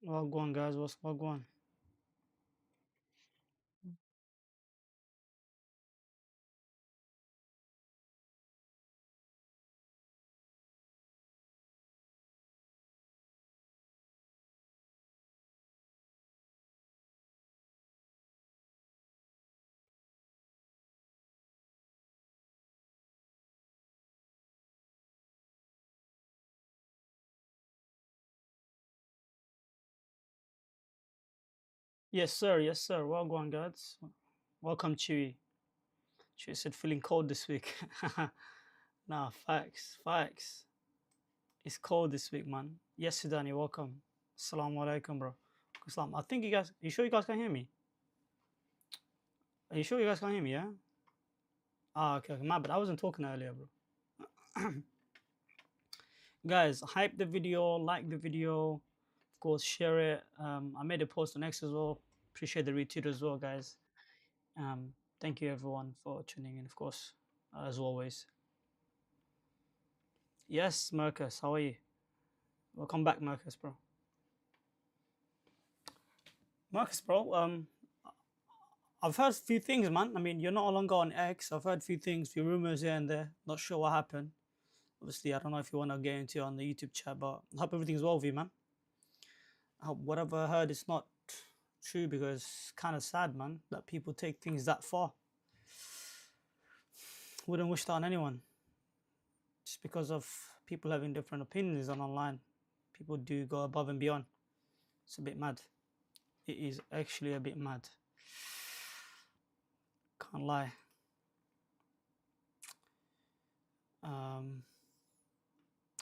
Well, go on, guys. What's well, go on? Yes, sir. Yes, sir. Well, go on, guys. Welcome, Chewy. Chewy said feeling cold this week. Nah, facts, facts. It's cold this week, man. Yes, Sudani, welcome. Assalamu alaikum, bro. Islam. I think you guys. You sure you guys can hear me? Are you sure you guys can hear me? Yeah. Ah, okay, okay. My bad. I wasn't talking earlier, bro. Guys, hype the video, like the video, of course, share it. I made a post on X as well. Appreciate the retweet as well, guys. Thank you everyone for tuning in, of course, as always. Yes, Marcus, how are you? Welcome back, Marcus, bro. Marcus, bro. I've heard a few things, man. I mean, you're no longer on X. I've heard a few things, few rumors here and there. Not sure what happened. Obviously, I don't know if you want to get into it on the YouTube chat, but I hope everything's well with you, man. I hope whatever I heard is not true because it's kind of sad, man, that people take things that far. Wouldn't wish that on anyone. Just because of people having different opinions on online, people do go above and beyond. It's a bit mad. It is actually a bit mad. Can't lie.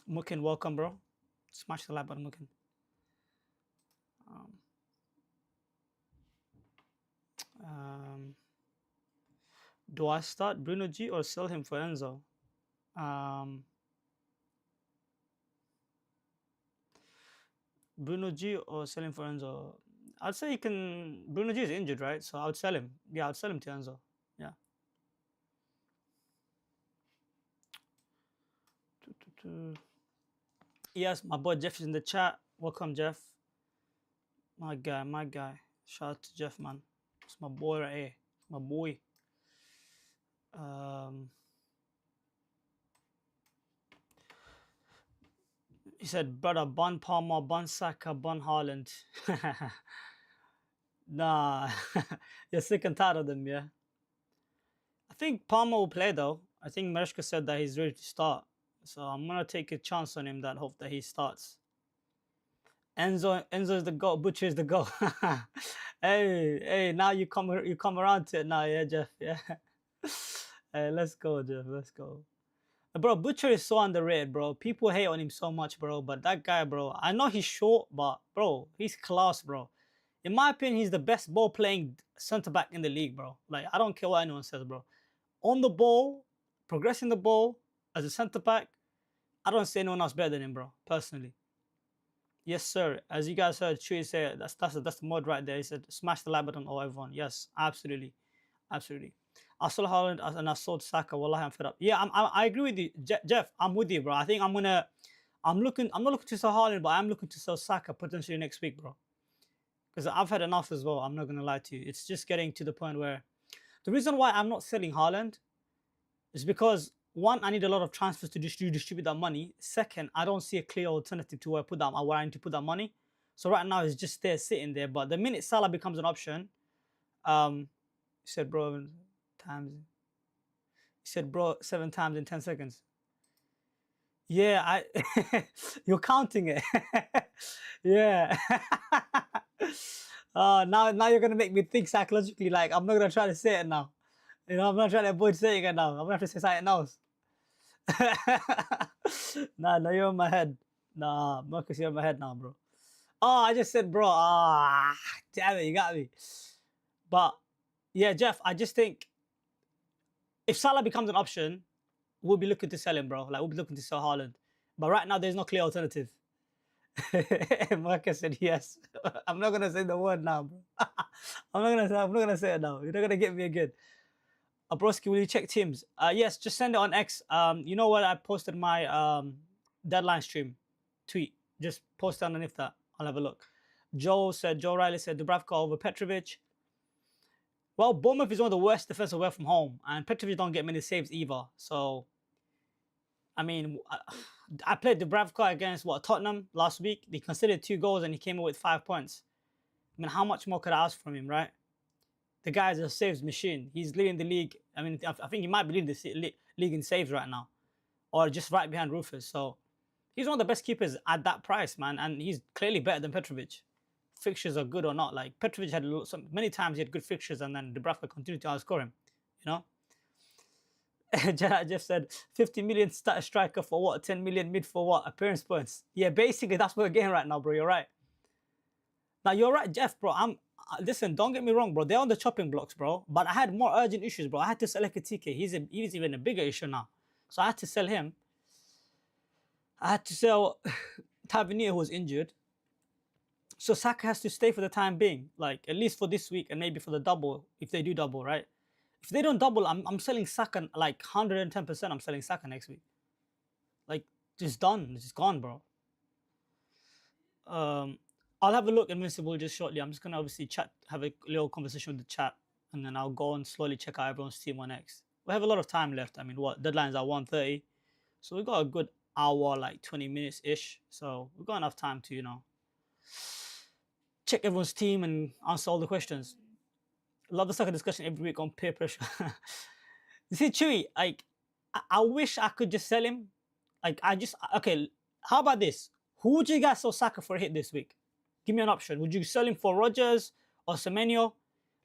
Mukin, welcome, bro. Smash the like button, Mukin. Do I start Bruno G or sell him for Enzo? Bruno G or sell him for Enzo? I'd say you can. Bruno G is injured, right? So I would sell him. Yeah, I'd sell him to Enzo. Yeah. Yes, my boy Jeff is in the chat. Welcome, Jeff. My guy, my guy. Shout out to Jeff, man. It's my boy right here. My boy. He said, brother, bun Palmer, bun Saka, bun Haaland. Nah, you're sick and tired of them, yeah. I think Palmer will play though. I think Mershka said that he's ready to start. So I'm gonna take a chance on him that hope that he starts. Enzo is the goal, Butcher is the goal. Hey, now you come around to it now, yeah, Jeff. Yeah. Hey, let's go, Jeff. Let's go. Bro, Butcher is so underrated, bro. People hate on him so much, bro. But that guy, bro, I know he's short, but bro, he's class, bro. In my opinion, he's the best ball playing centre back in the league, bro. Like, I don't care what anyone says, bro. On the ball, progressing the ball as a centre back, I don't see anyone else better than him, bro. Personally. Yes, sir. As you guys heard, Chewy say that's the mod right there. He said, "Smash the like button, all everyone." Yes, absolutely, absolutely. I saw Haaland and I saw Saka. Wallahi, I'm fed up. Yeah, I agree with you, Jeff. I'm with you, bro. I think I'm not looking to sell Haaland, but I'm looking to sell Saka potentially next week, bro. Because I've had enough as well. I'm not gonna lie to you. It's just getting to the point where the reason why I'm not selling Haaland is because one, I need a lot of transfers to distribute that money. Second, I don't see a clear alternative to where I need to put that money. So right now it's just there sitting there. But the minute Salah becomes an option, you said, bro, times. You said, bro, 7 times in 10 seconds. Yeah, you're counting it. Yeah. Now you're gonna make me think psychologically. Like I'm not gonna try to say it now. You know, I'm not trying to avoid saying it now. I'm gonna have to say something else. Nah, you're in my head. Nah, Marcus, you're in my head now, bro. Oh, I just said, bro. Ah, damn it, you got me. But yeah, Jeff, I just think if Salah becomes an option, we'll be looking to sell him, bro. Like we'll be looking to sell Haaland. But right now, there's no clear alternative. Marcus said yes. I'm not gonna say the word now, bro. I'm not gonna say it now. You're not gonna get me again. Broski, will you check Teams? Yes, just send it on X. You know what? I posted my deadline stream tweet. Just post it underneath that. I'll have a look. Joe Riley said Dubravka over Petrovic. Well, Bournemouth is one of the worst defense away from home, and Petrovic don't get many saves either. So, I mean, I played Dubravka against Tottenham last week. They conceded 2 goals and he came away with 5 points. I mean, how much more could I ask from him, right? The guy's a saves machine. He's leading the league. I mean, I think he might be leading the league in saves right now, or just right behind Rufus. So he's one of the best keepers at that price, man, and he's clearly better than Petrovic. Fixtures are good or not. Like Petrovic had many times he had good fixtures, and then Dubravka continued to outscore him. You know. Jeff said 50 million striker for what? 10 million mid for what? Appearance points. Yeah, basically that's what we're getting right now, bro. You're right. Now you're right, Jeff, bro. Listen, don't get me wrong, bro. They're on the chopping blocks, bro. But I had more urgent issues, bro. I had to sell TK. He's even a bigger issue now. So I had to sell him. I had to sell Tavernier, who was injured. So Saka has to stay for the time being, like at least for this week and maybe for the double, if they do double, right? If they don't double, I'm selling Saka like 110%. I'm selling Saka next week. Like, just done. It's just gone, bro. I'll have a look at Invincible just shortly. I'm just going to obviously have a little conversation with the chat, and then I'll go and slowly check out everyone's team on X. We have a lot of time left. I mean, deadline's at 1:30. So we've got a good hour, like 20 minutes-ish. So we've got enough time to, check everyone's team and answer all the questions. Love the soccer discussion every week on peer pressure. You see, Chewy, like, I wish I could just sell him. Like, okay, how about this? Who would you guys sell Saka for a hit this week? Give me an option. Would you sell him for Rodgers or Semenyo?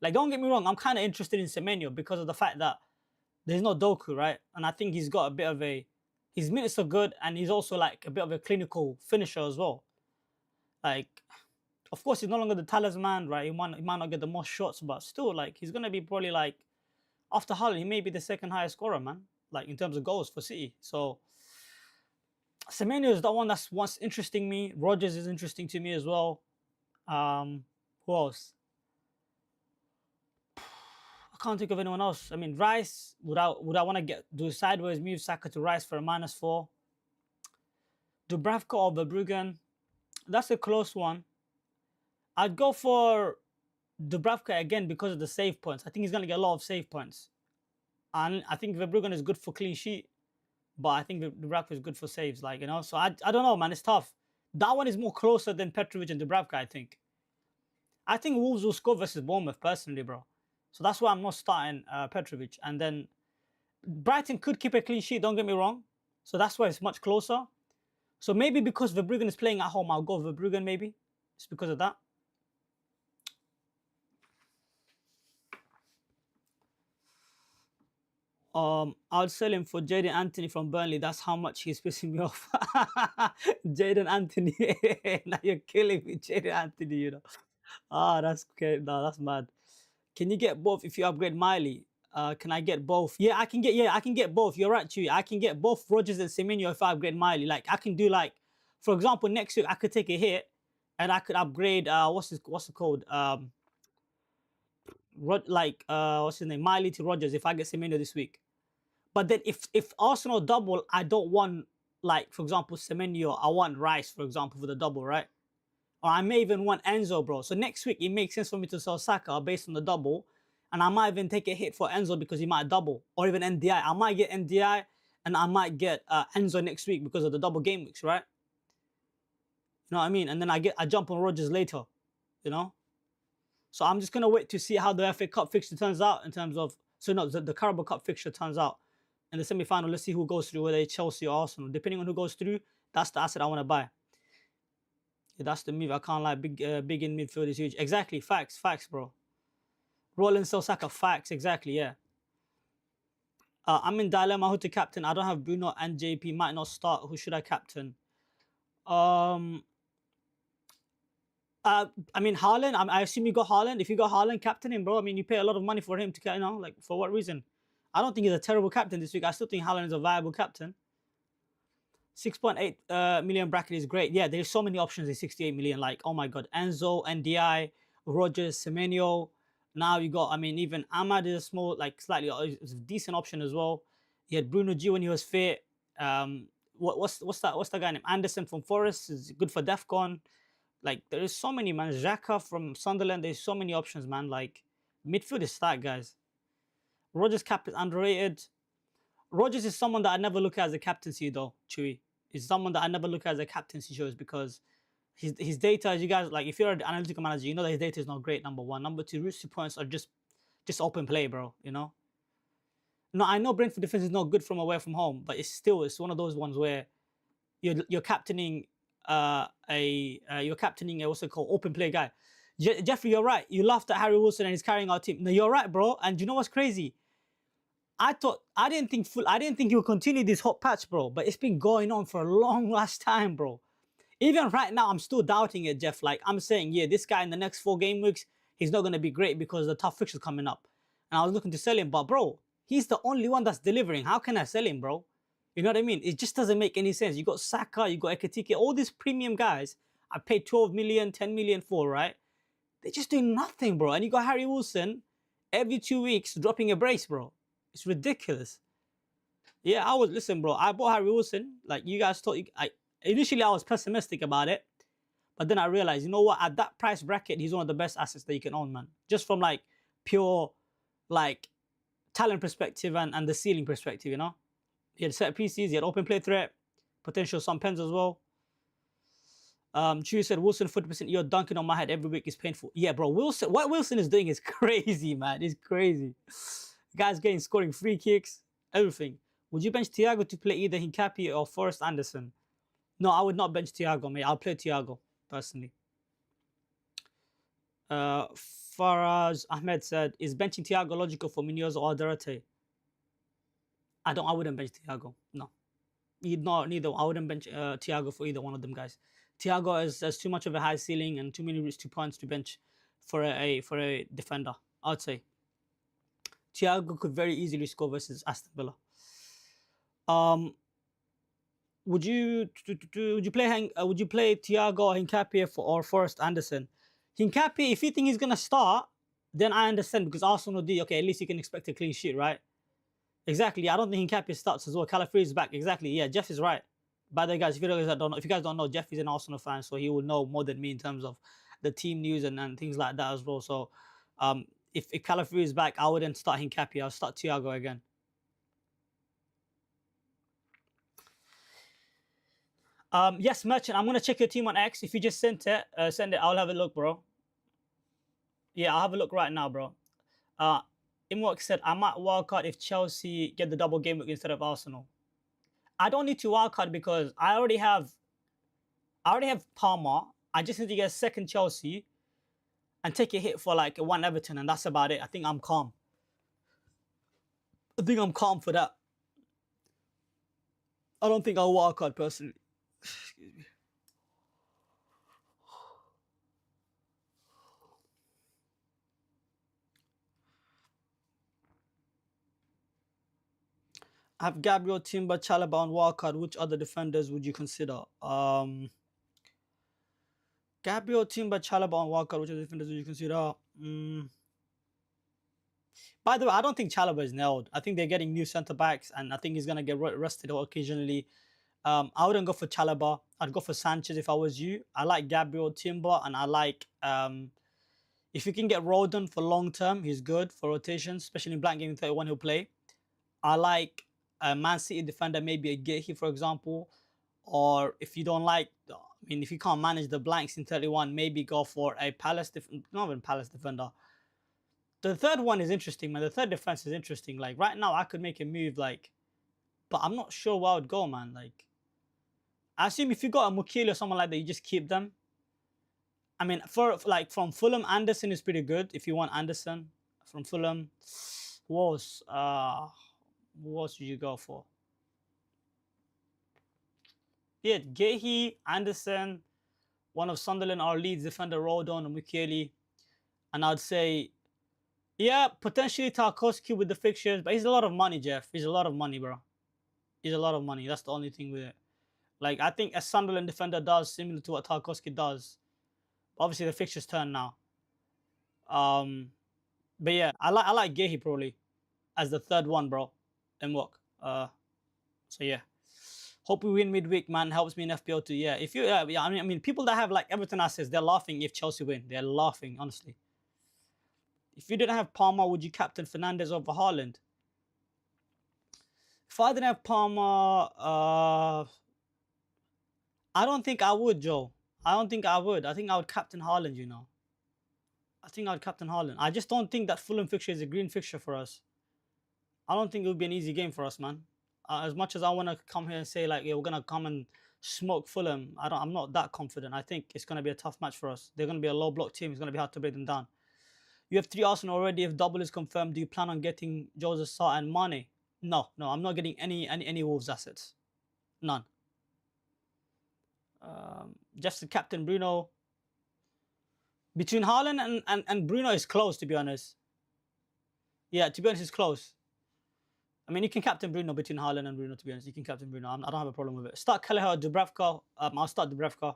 Like, don't get me wrong, I'm kind of interested in Semenyo because of the fact that there's no Doku, right? And I think he's got a bit of his minutes are good, and he's also like a bit of a clinical finisher as well. Like, of course, he's no longer the talisman, right? He might not get the most shots, but still, like, he's going to be probably, like, after Haaland, he may be the second highest scorer, man, like, in terms of goals for City. So, Semenyo is the one that's interesting me. Rodgers is interesting to me as well. Who else? I can't think of anyone else. I mean, Rice, would I want to do sideways move Saka to Rice for a -4? Dubravka or Verbruggen? That's a close one. I'd go for Dubravka again because of the save points. I think he's going to get a lot of save points. And I think Verbruggen is good for clean sheet, but I think Dubravka is good for saves, like, So I don't know, man. It's tough. That one is more closer than Petrovic and Dubravka, I think. I think Wolves will score versus Bournemouth, personally, bro. So that's why I'm not starting Petrovic. And then Brighton could keep a clean sheet, don't get me wrong. So that's why it's much closer. So maybe because Verbruggen is playing at home, I'll go Verbruggen maybe. It's because of that. I'll sell him for Jadon Anthony from Burnley. That's how much he's pissing me off. Jadon Anthony. Now you're killing me, Jadon Anthony, that's okay. No, that's mad. Can you get both if you upgrade Miley? Can I get both? Yeah, I can get both. You're right, Chewy. I can get both Rodgers and Semenyo if I upgrade Miley. Like, I can do, like, for example, next week I could take a hit and I could upgrade what's it called? What's his name? Miley to Rodgers if I get Semenyo this week. But then if Arsenal double, I don't want, like, for example, Semenyo. I want Rice, for example, for the double, right? Or I may even want Enzo, bro. So next week, it makes sense for me to sell Saka based on the double. And I might even take a hit for Enzo because he might double. Or even NDI. I might get NDI and I might get Enzo next week because of the double game weeks, right? You know what I mean? And then I jump on Rodgers later, So I'm just going to wait to see how the FA Cup fixture turns out in terms of... So no, the Carabao Cup fixture turns out. In the semi-final, let's see who goes through, whether it's Chelsea or Arsenal. Depending on who goes through, that's the asset I want to buy. Yeah, that's the move. I can't lie. Big in midfield is huge. Exactly. Facts, bro. Roland sell Saka. Facts. Exactly. Yeah. I'm in dilemma who to captain. I don't have Bruno and JP. Might not start. Who should I captain? I mean, Haaland. I assume you got Haaland. If you got Haaland, captain him, bro. I mean, you pay a lot of money for him to, like, for what reason? I don't think he's a terrible captain this week. I still think Haaland is a viable captain. 6.8 million bracket is great. Yeah, there's so many options in 68 million. Like, oh my God, Enzo, NDI, Rodgers, Semenyo. Now you got, I mean, even Ahmad is a small, like, slightly, it's a decent option as well. You had Bruno G when he was fit. What's that guy named Anderson from Forest is good for Defcon. Like there is so many, man. Xhaka from Sunderland. There's so many options, man. Like midfield is stacked, guys. Rogers cap is underrated. Rogers is someone that I never look at as a captaincy though. Chewy is someone that I never look at as a captaincy shows because his data, as you guys like, if you're an analytical manager, you know that his data is not great. Number one, number two, routes to points are just open play, bro. You know. No, I know Brentford defense is not good from away from home, but it's one of those ones where you're captaining you're captaining a what's it called open play guy. Jeffrey, you're right. You laughed at Harry Wilson and he's carrying our team. No, you're right, bro. And you know what's crazy? I didn't think he would continue this hot patch, bro. But it's been going on for a long last time, bro. Even right now, I'm still doubting it, Jeff. Like I'm saying, yeah, this guy in the next 4 game weeks, he's not gonna be great because the tough fixtures coming up. And I was looking to sell him, but bro, he's the only one that's delivering. How can I sell him, bro? You know what I mean? It just doesn't make any sense. You got Saka, you got Ekitike, all these premium guys I paid 12 million, 10 million for, right? They're just doing nothing, bro. And you got Harry Wilson every 2 weeks dropping a brace, bro. It's ridiculous. Yeah, listen, bro. I bought Harry Wilson. Like you guys thought, initially I was pessimistic about it. But then I realized, you know what? At that price bracket, he's one of the best assets that you can own, man. Just from like pure, like talent perspective and the ceiling perspective, you know? He had set pieces, he had open play threat, potential some pens as well. Chewy said, Wilson 40%, you're dunking on my head every week is painful. Yeah, bro, what Wilson is doing is crazy, man. It's crazy. Guys scoring free kicks, everything. Would you bench Thiago to play either Hincapié or Forrest Anderson? No, I would not bench Thiago, mate. I'll play Thiago, personally. Faraz Ahmed said, is benching Thiago logical for Munoz or Alderete? I wouldn't bench Thiago. No. Neither. I wouldn't bench Thiago for either one of them guys. Thiago has too much of a high ceiling and too many routes to points to bench for a defender. I'd say Thiago could very easily score versus Aston Villa. Would you play Thiago or Hincapié or Forrest Anderson? Hincapié, if you think he's gonna start, then I understand because Arsenal did. Okay, at least you can expect a clean sheet, right? Exactly. I don't think Hincapié starts as well. Calafrio is back. Exactly. Yeah, Jeff is right. By the way, guys, if you guys don't know, Jeff is an Arsenal fan, so he will know more than me in terms of the team news and things like that as well. So, if Calafrio is back, I wouldn't start Hincapié. I'll start Thiago again. Yes, Merchant, I'm gonna check your team on X. If you just send it. I'll have a look, bro. Yeah, I'll have a look right now, bro. Imwok said, I might wildcard if Chelsea get the double game week instead of Arsenal. I don't need to wildcard because I already have Palmer. I just need to get a second Chelsea and take a hit for like one Everton, and that's about it. I think I'm calm. I think I'm calm for that. I don't think I'll wildcard personally. Excuse me. I have Gabriel, Timber, Chalobah on wildcard. Which other defenders would you consider? Gabriel, Timber, Chalobah on wildcard. Which other defenders would you consider? By the way, I don't think Chalobah is nailed. I think they're getting new centre backs, and I think he's gonna get rested occasionally. I wouldn't go for Chalobah. I'd go for Sanchez if I was you. I like Gabriel, Timber, and I like if you can get Rodon for long term, he's good for rotations, especially in blank game 31 he'll play. I like a Man City defender, maybe a Gehi, for example. Or if you don't like, if you can't manage the blanks in 31, maybe go for a not even Palace defender. The third one is interesting, man. The third defense is interesting. Like right now, I could make a move, like, but I'm not sure where I would go, man. Like, I assume if you got a Mukili or someone like that, you just keep them. I mean, from Fulham, Anderson is pretty good. If you want Anderson from Fulham, who else would you go for? Yeah, Gehi, Anderson, one of Sunderland or Leeds defender, Rodon and Mukeli. And I'd say, yeah, potentially Tarkowski with the fixtures, but he's a lot of money, Jeff. He's a lot of money, bro. He's a lot of money. That's the only thing with it. Like, I think a Sunderland defender does similar to what Tarkowski does. Obviously, the fixtures turn now. But yeah, I like Gehi probably as the third one, bro. And what? So yeah. Hope we win midweek, man. Helps me in FPL too. Yeah, if you, yeah, I mean, people that have like Everton assets, they're laughing if Chelsea win. They're laughing, honestly. If you didn't have Palmer, would you captain Fernandes over Haaland? If I didn't have Palmer, I don't think I would, Joe. I don't think I would. I think I would captain Haaland, you know. I think I'd captain Haaland. I just don't think that Fulham fixture is a green fixture for us. I don't think it would be an easy game for us, man. As much as I want to come here and say like, yeah, we're gonna come and smoke Fulham, I'm not that confident. I think it's gonna be a tough match for us. They're gonna be a low block team. It's gonna be hard to break them down. You have 3 Arsenal already. If double is confirmed, do you plan on getting Jose Sarr and Mane? No, I'm not getting any Wolves assets. None. Just the captain Bruno. Between Haaland and Bruno is close, to be honest. Yeah, to be honest, it's close. I mean, you can captain Bruno between Haaland and Bruno, to be honest. You can captain Bruno. I don't have a problem with it. Start Kelleher or Dubravka. I'll start Dubravka.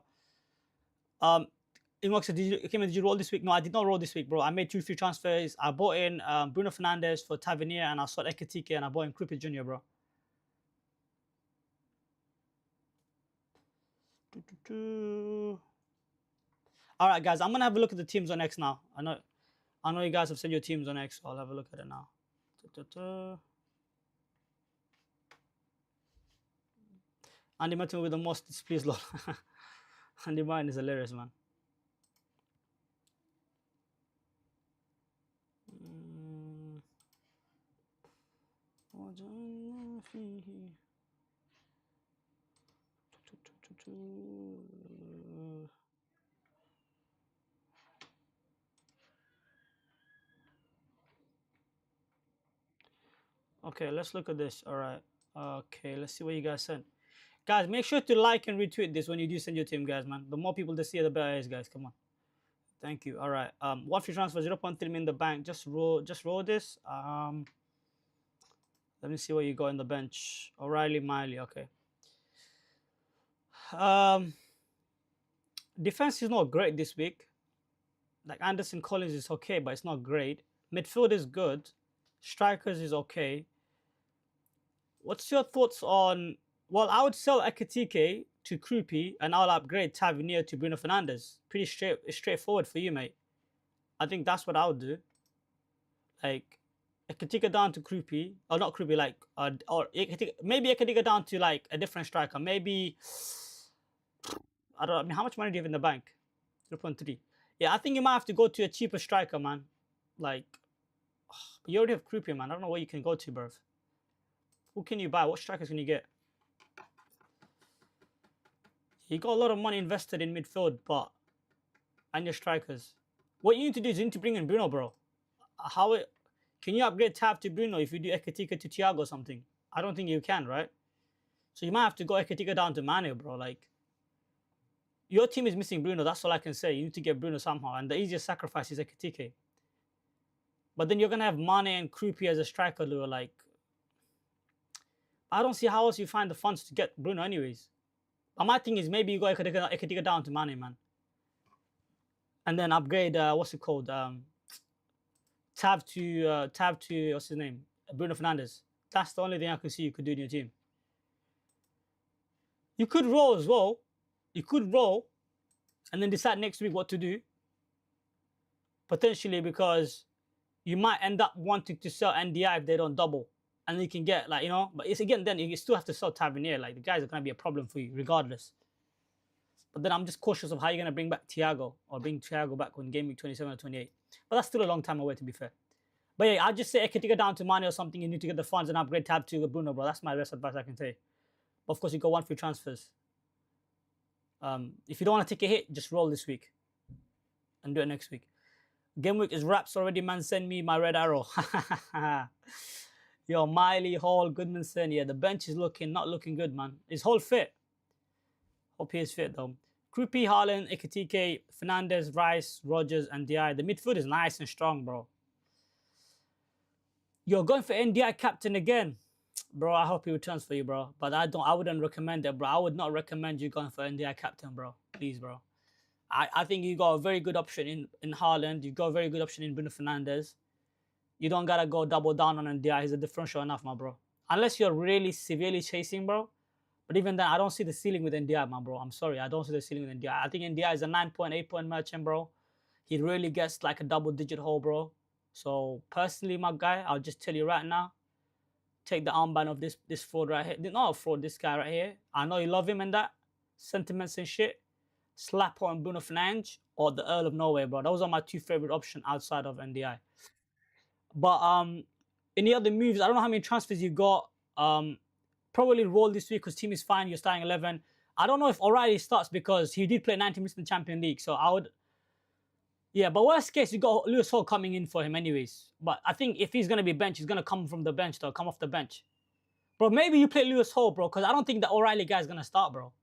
Inbox, did you roll this week? No, I did not roll this week, bro. I made 2 free transfers. I bought in Bruno Fernandes for Tavernier, and I sold Ekitike, and I bought in Kruppi Jr., bro. All right, guys, I'm going to have a look at the teams on X now. I know you guys have sent your teams on X, so I'll have a look at it now. Andy Martin with the most displeased, lol. Andy Martin is hilarious, man. Okay, let's look at this. All right. Okay, let's see what you guys sent. Guys, make sure to like and retweet this when you do send your team, guys, man. The more people they see it, the better it is, guys. Come on. Thank you. All right. 1 free transfer, 0.3 in the bank. Just roll this. Let me see what you got in the bench. O'Reilly, Miley. Okay. Defense is not great this week. Like Anderson Collins is okay, but it's not great. Midfield is good. Strikers is okay. What's your thoughts on... Well, I would sell Ekitike to Kruppi, and I'll upgrade Tavernier to Bruno Fernandes. Pretty straightforward for you, mate. I think that's what I would do. Like, Ekitike down to Kruppi. Or not Kruppi, like... maybe Ekitike down to, like, a different striker. Maybe... I mean, how much money do you have in the bank? 0.3. Yeah, I think you might have to go to a cheaper striker, man. Like... You already have Kruppi, man. I don't know what you can go to, bro. Who can you buy? What strikers can you get? You got a lot of money invested in midfield, but... And your strikers. What you need to do is you need to bring in Bruno, bro. Can you upgrade Tav to Bruno if you do Ekitike to Thiago or something? I don't think you can, right? So you might have to go Ekitike down to Mane, bro. Like... Your team is missing Bruno. That's all I can say. You need to get Bruno somehow. And the easiest sacrifice is Ekitike. But then you're going to have Mane and Kruppi as a striker, Lou. Like... I don't see how else you find the funds to get Bruno anyways. But my thing is maybe you go Ekitike down to Mane, man. And then upgrade, what's it called? Tav to, what's his name? Bruno Fernandes. That's the only thing I can see you could do in your team. You could roll as well. You could roll and then decide next week what to do. Potentially because you might end up wanting to sell NDI if they don't double. And you can get, like, you know, but it's again, then you still have to sell Tavernier. Like, the guys are going to be a problem for you regardless. But then I'm just cautious of how you're going to bring back Thiago or bring Thiago back when game week 27 or 28. But that's still a long time away, to be fair. But yeah, I'd just say Ekitike down to Mane or something. You need to get the funds and upgrade Tab to Bruno, bro. That's my best advice I can say. But of course, you got 1 free transfers. If you don't want to take a hit, just roll this week and do it next week. Game week is wraps already, man. Send me my red arrow. Yo, Miley, Hall, Goodmanson. Yeah, the bench is not looking good, man. Is Hall fit? Hope he is fit, though. Kruppi, Haaland, Ekitike, Fernandes, Rice, Rogers, and DI. The midfield is nice and strong, bro. You're going for NDI captain again. Bro, I hope he returns for you, bro. But I wouldn't recommend it, bro. I would not recommend you going for NDI captain, bro. Please, bro. I think you got a very good option in Haaland. You got a very good option in Bruno Fernandes. You don't gotta go double down on NDI. He's a differential enough, my bro. Unless you're really severely chasing, bro. But even then, I don't see the ceiling with NDI, man, bro. I'm sorry, I don't see the ceiling with NDI. I think NDI is a 9.8 point merchant, bro. He really gets like a double-digit haul, bro. So personally, my guy, I'll just tell you right now, take the armband of this fraud right here. Not a fraud, this guy right here. I know you love him and that. Sentiments and shit. Slap on Bruno Fernandes or the Earl of Norway, bro. Those are my two favorite options outside of NDI. But any other moves, I don't know how many transfers you got. Probably roll this week because team is fine. You're starting 11. I don't know if O'Reilly starts because he did play 90 minutes in the Champions League. So I would, yeah. But worst case, you got Lewis Hall coming in for him anyways. But I think if he's gonna be bench, he's gonna come from the bench though. Come off the bench, bro. Maybe you play Lewis Hall, bro, because I don't think the O'Reilly guy is gonna start, bro.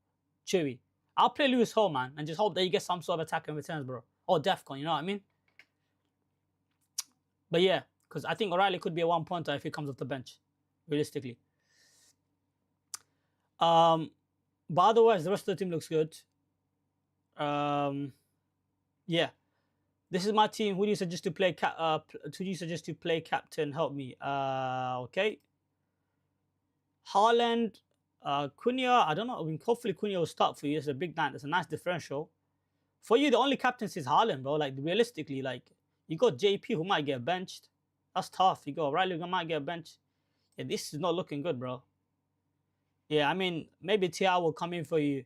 Chewy. I'll play Lewis Hall, man, and just hope that you get some sort of attack and returns, bro. Or Defcon, you know what I mean? But yeah, because I think O'Reilly could be a one-pointer if he comes off the bench, realistically. But otherwise, the rest of the team looks good. Yeah, this is my team. Who do you suggest to play? Who do you suggest to play captain? Help me. Okay. Haaland, Cunha. I don't know. I mean, hopefully Cunha will start for you. It's a big night. It's a nice differential. For you, the only captaincy is Haaland, bro. Like realistically, like you got JP who might get benched. That's tough. You got O'Reilly who might get benched. Yeah, this is not looking good, bro. Yeah, I mean, maybe TR will come in for you.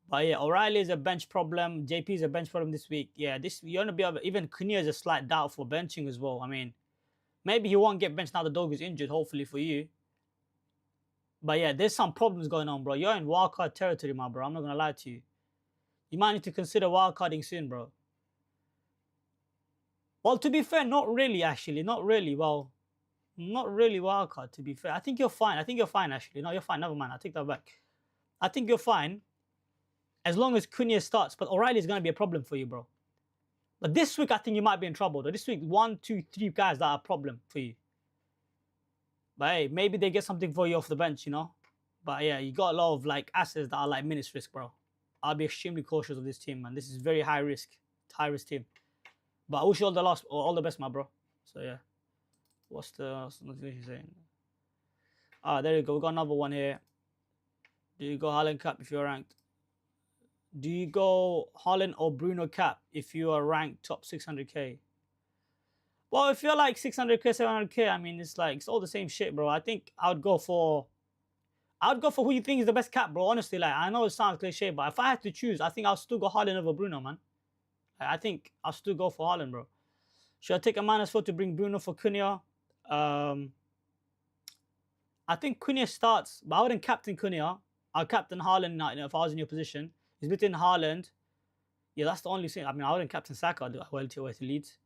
But yeah, O'Reilly is a bench problem. JP is a bench problem this week. Yeah, this you're gonna be able, even Cunha is a slight doubt for benching as well. I mean, maybe he won't get benched now the dog is injured, hopefully for you. But yeah, there's some problems going on, bro. You're in wildcard territory, my bro. I'm not gonna lie to you. You might need to consider wildcarding soon, bro. Well, to be fair, not really, actually. Not really. Well, not really wildcard, to be fair. I think you're fine. I think you're fine, actually. No, you're fine. Never mind. I take that back. I think you're fine as long as Cunha starts. But O'Reilly is going to be a problem for you, bro. But this week, I think you might be in trouble. Though. This week, 1, 2, 3 guys that are a problem for you. But hey, maybe they get something for you off the bench, you know? But yeah, you got a lot of like assets that are like minutes risk, bro. I'll be extremely cautious of this team, man. This is very high risk team. But I wish you all the best, my bro. So yeah. What's the notification saying? Ah, there you go. We got another one here. Do you go Haaland cap if you're ranked? Do you go Haaland or Bruno cap if you are ranked top 600k? Well, if you're like 600k, 700k, I mean, it's like, it's all the same shit, bro. I think I would go for who you think is the best cap, bro. Honestly, like, I know it sounds cliche, but if I had to choose, I think I'll still go Haaland over Bruno, man. I think I'll still go for Haaland, bro. Should I take a -4 to bring Bruno for Cunha? I think Cunha starts, but I wouldn't captain Cunha. I'll captain Haaland if I was in your position. He's between Haaland. Yeah, that's the only thing. I mean, I wouldn't captain Saka well to Leeds.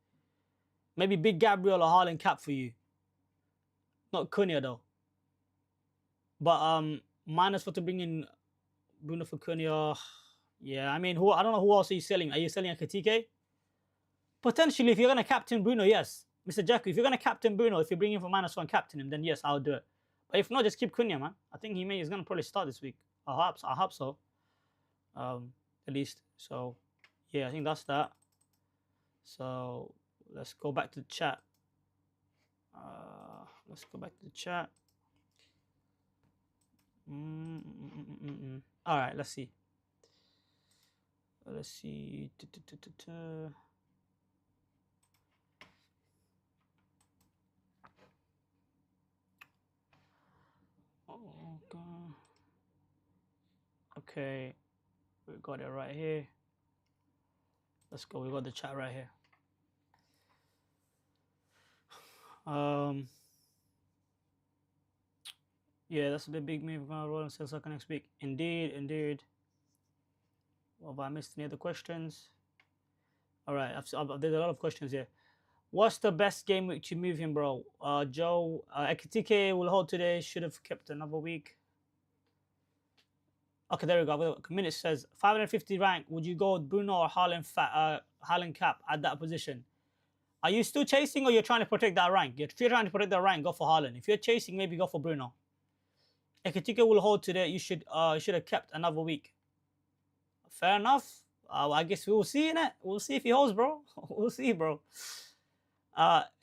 Maybe Big Gabriel or Haaland cap for you. Not Cunha though. But -4 to bring in Bruno for Cunha. Yeah, I mean, I don't know who else are you selling. Are you selling a Katike? Potentially, if you're gonna captain Bruno, yes. Mr. Jacko, if you're going to captain Bruno, if you bring him for -1 captain him, then yes, I'll do it. But if not, just keep Cunha, man. I think he's going to probably start this week. I hope so. At least. So, yeah, I think that's that. So, let's go back to the chat. All right, let's see. Okay, we got it right here. Let's go. We got the chat right here. Yeah, that's a big move. We're gonna roll and sell soccer next week. Indeed. Well, have I missed any other questions? All right, there's a lot of questions here. What's the best game week to move him, bro? Joe, Ekitike will hold today. Should have kept another week. Okay, there we go. Minute says 550 rank. Would you go with Bruno or Haaland cap at that position? Are you still chasing or you're trying to protect that rank? If you're trying to protect that rank, go for Haaland. If you're chasing, maybe go for Bruno. Ekitike will hold today. You should have kept another week. Fair enough. I guess we'll see, innit? We'll see if he holds, bro. We'll see, bro.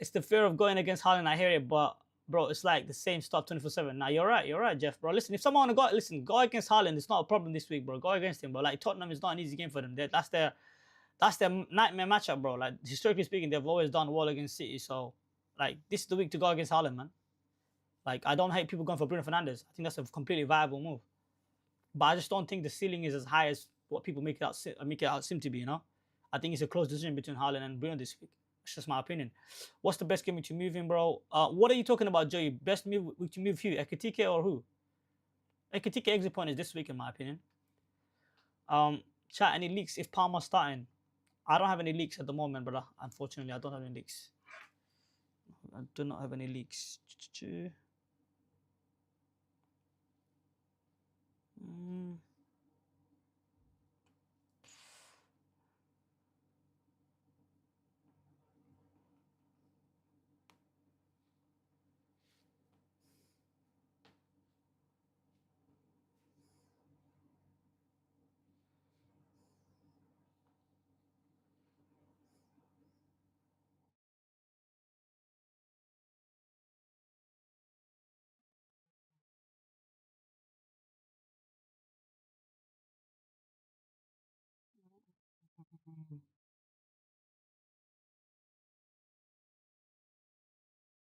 It's the fear of going against Haaland. I hear it, but bro, it's like the same stuff 24/7. Now you're right, Jeff, bro. Listen, if someone wanna go against Haaland, it's not a problem this week, bro. Go against him, bro. Like Tottenham is not an easy game for them. That's their nightmare matchup, bro. Like historically speaking, they've always done well against City. So, like, this is the week to go against Haaland, man. Like, I don't hate people going for Bruno Fernandes. I think that's a completely viable move. But I just don't think the ceiling is as high as what people make it out seem to be. You know, I think it's a close decision between Haaland and Bruno this week. It's just my opinion. What's the best game to move in, bro? What are you talking about, Joey? Best move to move who? Ekitike or who? Ekitike exit point is this week, in my opinion. Chat, any leaks if Palmer's starting? I don't have any leaks at the moment, brother. Unfortunately, I don't have any leaks. I do not have any leaks.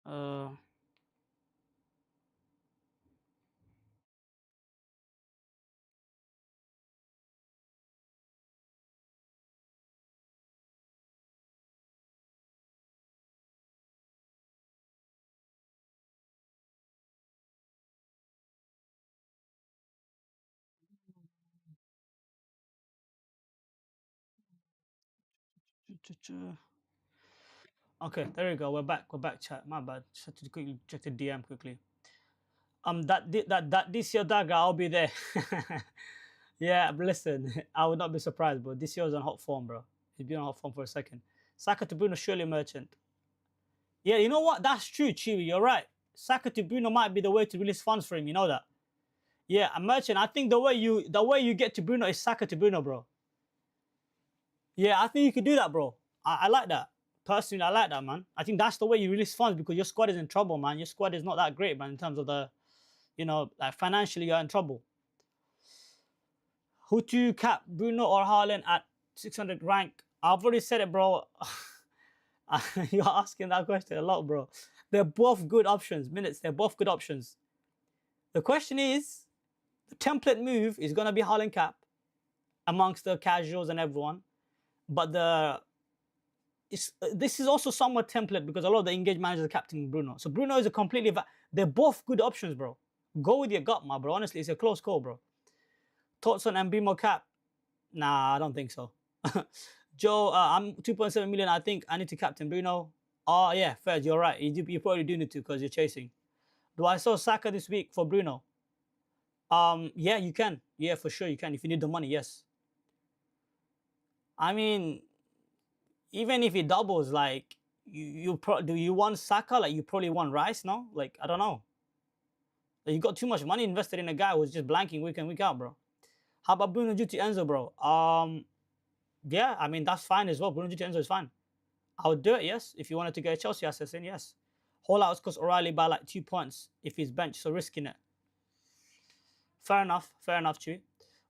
Uh, okay, there we go. We're back. We're back, chat. My bad. Just had to quickly check the DM quickly. That this year dagger, I'll be there. Yeah, but listen, I would not be surprised, bro. This year was on hot form, bro. He's been on hot form for a second. Saka to Bruno, surely merchant. Yeah, you know what? That's true, Chewy. You're right. Saka to Bruno might be the way to release funds for him. You know that. Yeah, a merchant. I think the way you get to Bruno is Saka to Bruno, bro. Yeah, I think you could do that, bro. I like that. Personally, I like that, man. I think that's the way you release funds because your squad is in trouble, man. Your squad is not that great, man, in terms of like financially you're in trouble. Who to cap, Bruno or Haaland at 600 rank? I've already said it, bro. You're asking that question a lot, bro. They're both good options. Minutes, they're both good options. The question is, the template move is going to be Haaland cap amongst the casuals and everyone. But this is also somewhat template because a lot of the engaged managers are captaining Bruno. So Bruno is a completely... They're both good options, bro. Go with your gut, my bro. Honestly, it's a close call, bro. Thoughts on Mbimo cap? Nah, I don't think so. Joe, I'm 2.7 million. I think I need to captain Bruno. Oh, yeah, Fed, you're right. You probably do need to because you're chasing. Do I sell Saka this week for Bruno? Yeah, you can. Yeah, for sure you can. If you need the money, yes. I mean, even if it doubles, like, do you want Saka? Like, you probably want Rice, no? Like, I don't know. You got too much money invested in a guy who's just blanking week in, week out, bro. How about Bruno due to Enzo, bro? Yeah, I mean, that's fine as well. Bruno due to Enzo is fine. I would do it, yes. If you wanted to get a Chelsea assassin, yes. Whole out cost O'Reilly by like 2 points if he's benched, so risking it. Fair enough, Chew.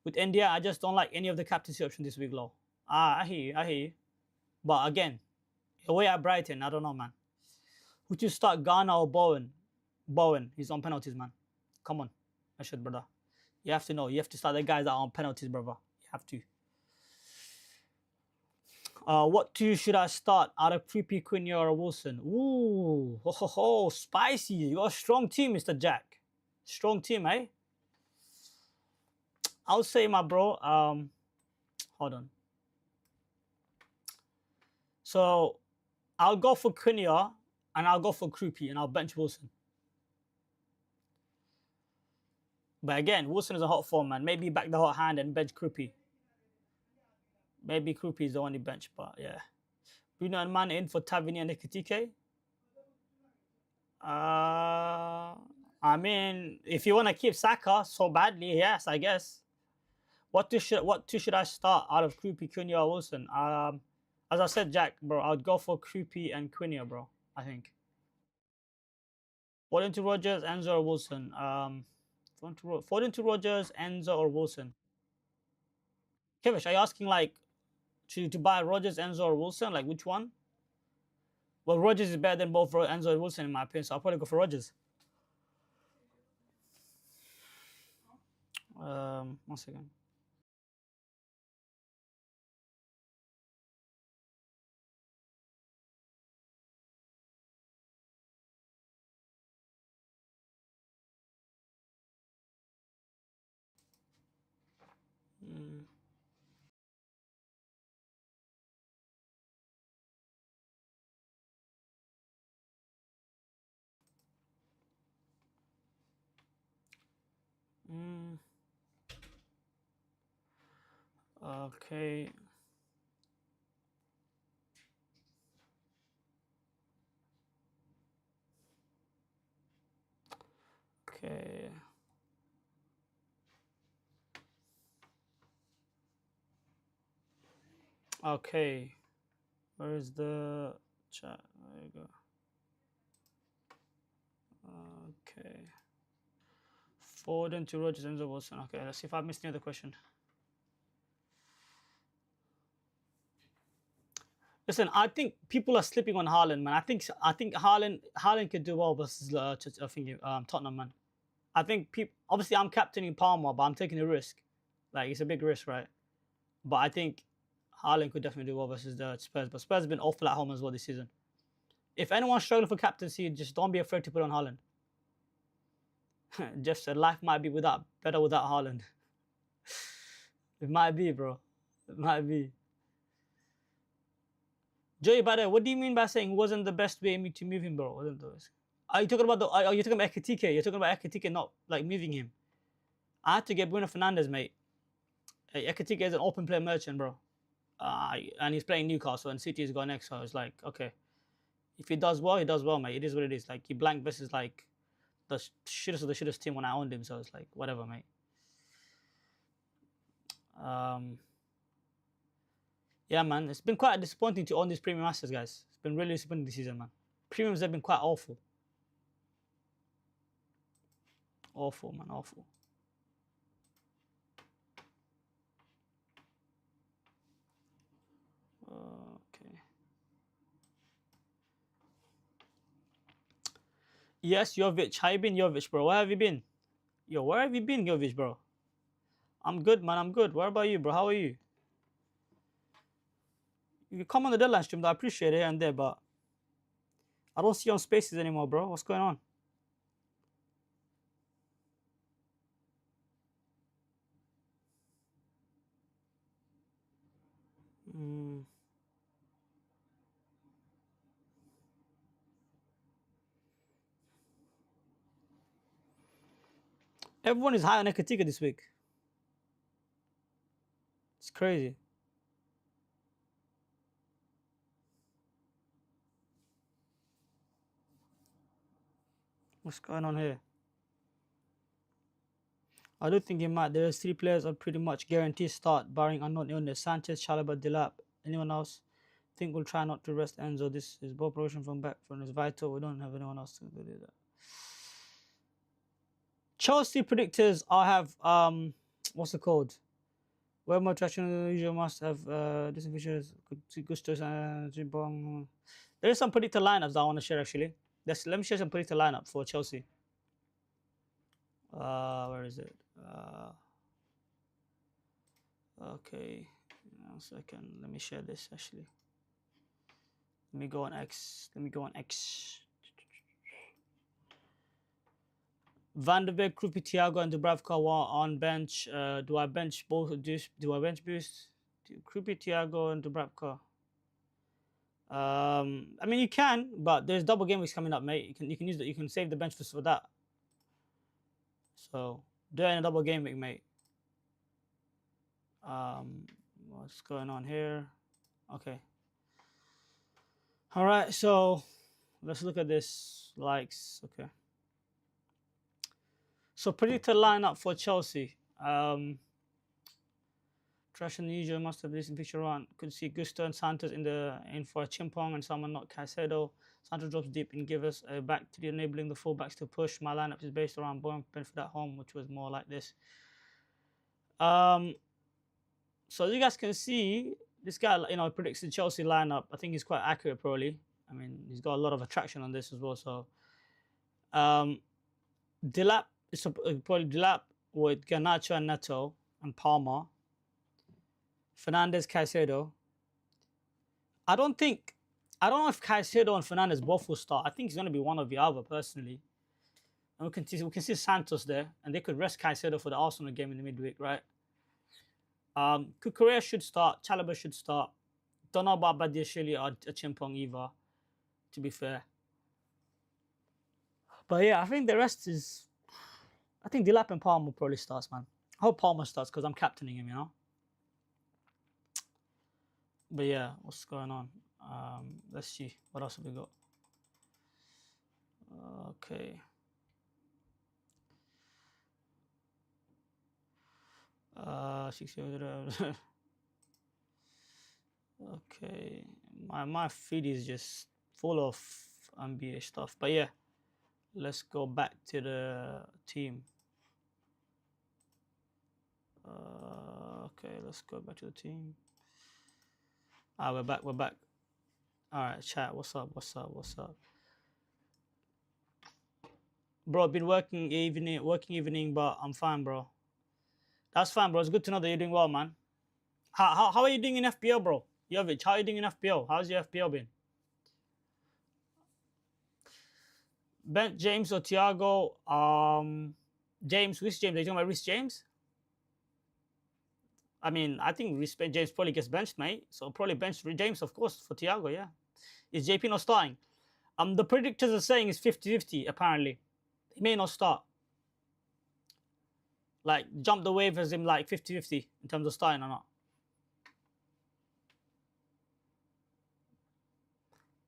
With India, I just don't like any of the captaincy options this week, low. I hear you. But again, away at Brighton, I don't know, man. Would you start Ghana or Bowen? Bowen, he's on penalties, man. Come on, I should, brother. You have to know. You have to start the guys that are on penalties, brother. You have to. What two should I start out of Creepy, Quinn, or Wilson? Ooh, spicy. You got a strong team, Mr. Jack. Strong team, eh? I'll say, my bro. Hold on. So I'll go for Cunha and I'll go for Krupi and I'll bench Wilson. But again, Wilson is a hot form, man. Maybe back the hot hand and bench Krupi. Maybe Krupi is the only bench, but yeah. Bruno and Man in for Tavernier and Ekitike. I mean, if you want to keep Saka so badly, yes, I guess. What two should I start out of Krupi, Cunha, or Wilson? As I said, Jack, bro, I'd go for Krupi and Cunha, bro. I think. Foden to Rogers, Enzo or Wilson? Foden to Rogers, Enzo or Wilson? Kevish, are you asking like to buy Rogers, Enzo or Wilson? Like which one? Well, Rogers is better than both Enzo and Wilson in my opinion, so I'll probably go for Rogers. 1 second. Mm. Mm. Okay. Okay. Okay. Where is the chat? There you go. Okay. Foden to Rogers, Enzo Wilson. Okay, let's see if I missed any other question. Listen, I think people are slipping on Haaland, man. I think Haaland could do well versus I think Tottenham, man. I think people obviously I'm captaining Palmer, but I'm taking a risk. Like it's a big risk, right? But I think Haaland could definitely do well versus the Spurs. But Spurs have been awful at home as well this season. If anyone's struggling for captaincy, just don't be afraid to put on Haaland. Jeff said life might be better without Haaland. It might be, bro. It might be. Joey, by the way, what do you mean by saying wasn't the best way to move him, bro? Wasn't the best? Are you talking about Are you talking about Ekitike? You're talking about Ekitike, not like moving him. I had to get Bruno Fernandes, mate. Ekitike is an open play merchant, bro. And he's playing Newcastle, and City is going next. So it's like, okay, if he does well, mate. It is what it is. Like he blank versus like the shittest of the shittest team when I owned him. So it's like whatever, mate. Yeah, man, it's been quite disappointing to own these premium masters, guys. It's been really disappointing this season, man. Premiums have been quite awful. Awful, man, awful. Okay. Yes, Jovic. How you been, Jovic, bro? Where have you been? Yo, where have you been, Jovic, bro? I'm good, man. I'm good. What about you, bro? How are you? You can come on the deadline stream, though. I appreciate it here and there, but I don't see you on spaces anymore, bro. What's going on? Everyone is high on Ekatika this week. It's crazy. What's going on here? I do think he might. There's 3 players are pretty much guaranteed start, barring unknown illness. Sanchez, Chalobah, Delap. Anyone else? Think we'll try not to rest Enzo. This is ball progression from back from is vital. We don't have anyone else to do that. Chelsea predictors. I have what's it called? Where more traction than usual must have this features Gustos and Jibong. There is some predictor lineups that I want to share actually. Let me share some predictor lineup for Chelsea. Where is it? Okay, 1 second. Let me share this actually. Let me go on X. Van de Beek, Krupi, Thiago, and Dubravka on bench. Do I bench both? Do I bench boost? Krupi, Thiago, and Dubravka. I mean you can, but there's double game weeks coming up, mate. You can use that. You can save the bench for that. So do it in a double game week, mate. What's going on here? Okay. All right, so let's look at this likes. Okay. So predicted lineup for Chelsea. Trash than usual. Must have this picture on. Could see Gusto and Santos in for a chimpong and someone not Caicedo. Santos drops deep and give us a back to the enabling the fullbacks to push. My lineup is based around Bournemouth at home, which was more like this. So as you guys can see, this guy, predicts the Chelsea lineup. I think he's quite accurate, probably. I mean, he's got a lot of attraction on this as well. So, Delap is probably Delap with Garnacho and Neto and Palmer. Fernandes, Caicedo. I don't know if Caicedo and Fernandes both will start. I think it's going to be one or the other, personally. And we can see Santos there, and they could rest Caicedo for the Arsenal game in the midweek, right? Kukurea should start. Chalobah should start. Don't know about Badiashile or Chimpong either, to be fair. But yeah, I think the rest is... I think Delap and Palmer probably starts, man. I hope Palmer starts because I'm captaining him, you know? But yeah, what's going on? Let's see. What else have we got? Okay. Okay. My feed is just full of NBA stuff. But yeah, let's go back to the team. Okay, let's go back to the team. We're back. All right, chat. What's up? Bro, I've been working evening, but I'm fine, bro. That's fine, bro. It's good to know that you're doing well, man. How are you doing in FPL, bro? Jovic, how are you doing in FPL? How's your FPL been? Ben James or Thiago? James, which James? Are you talking about Rhys James? I mean, I think Rhys James probably gets benched, mate. So probably bench James, of course, for Thiago, yeah. Is JP not starting? The predictors are saying it's 50-50, apparently. He may not start. Like, jump the wave as him like 50-50 in terms of starting or not.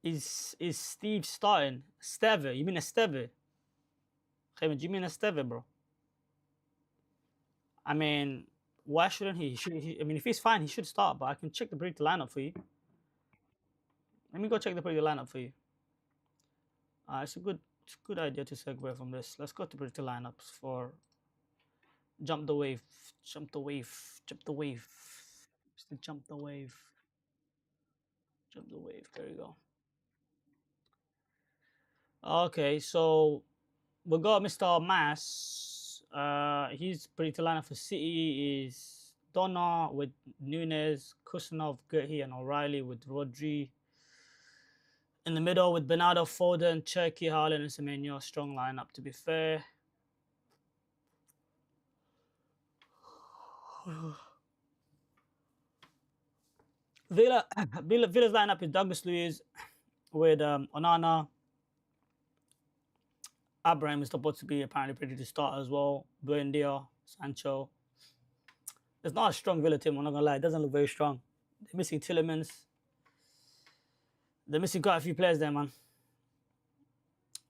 Is Steve starting? Esteve? You mean Esteve? Kayman, do you mean Esteve, bro? I mean, why shouldn't he? I mean, if he's fine, he should start, but I can check the predicted lineup for you. Let me go check the predicted lineup for you. It's a good idea to segue from this. Let's go to predicted lineups for jump the wave. Still jump the wave. There you go. Okay, so we got Mr. Mass. His predicted lineup for City is Donna with Nunes, Kusanov, Gerhi, and O'Reilly with Rodri. In the middle with Bernardo, Foden, Cherki, Haaland, and Semenyo. Strong lineup, to be fair. Villa's lineup is Douglas Luiz with Onana. Abraham is supposed to be apparently ready to start as well. Buendia, Sancho. It's not a strong Villa team, I'm not going to lie. It doesn't look very strong. They're missing Tillemans. They're missing quite a few players there, man.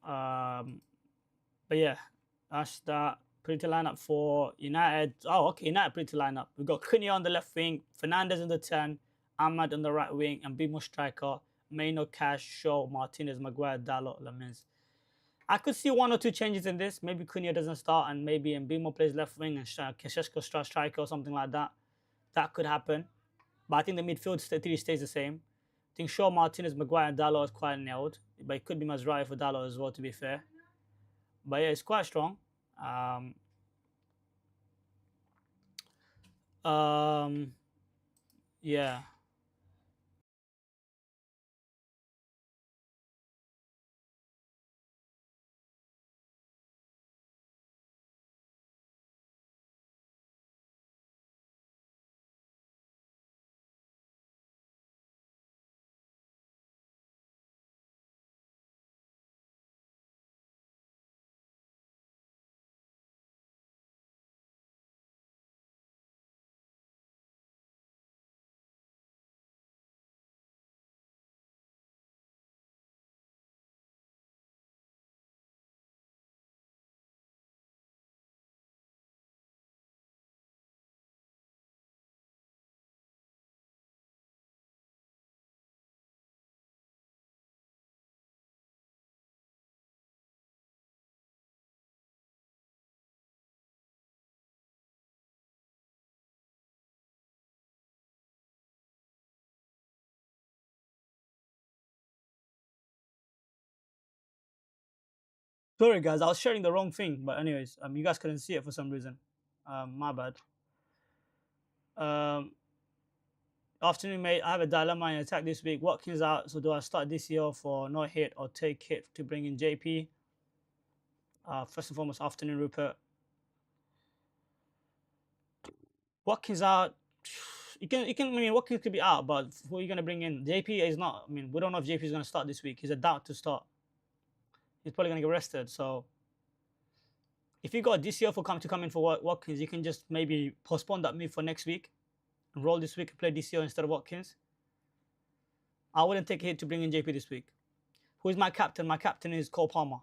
But yeah, that's that. Pretty lineup for United. Oh, okay, United pretty lineup. We've got Cunha on the left wing, Fernandes on the 10, Ahmad on the right wing, and Bimo striker, Maino, Cash, Shaw, Martinez, Maguire, Dalot, Lamens. I could see one or two changes in this. Maybe Cunha doesn't start and maybe Mbimo plays left wing and Keseshko starts striker or something like that. That could happen. But I think the midfield stays the same. I think Shaw, Martinez, Maguire, and Dalot is quite nailed. But it could be Mazraoui for Dalot as well, to be fair. But yeah, it's quite strong. Yeah. Sorry, guys, I was sharing the wrong thing. But anyways, you guys couldn't see it for some reason. My bad. Afternoon, mate. I have a dilemma in attack this week. Watkins out, so do I start this year for no hit or take hit to bring in JP? First and foremost, afternoon, Rupert. Watkins out. You can. I mean, Watkins could be out, but who are you gonna bring in? JP is not. I mean, we don't know if JP is gonna start this week. He's a doubt to start. He's probably gonna get rested. So, if you got DCL for come in for Watkins, you can just maybe postpone that move for next week, and roll this week and play DCL instead of Watkins. I wouldn't take a hit to bring in JP this week. Who is my captain? My captain is Cole Palmer.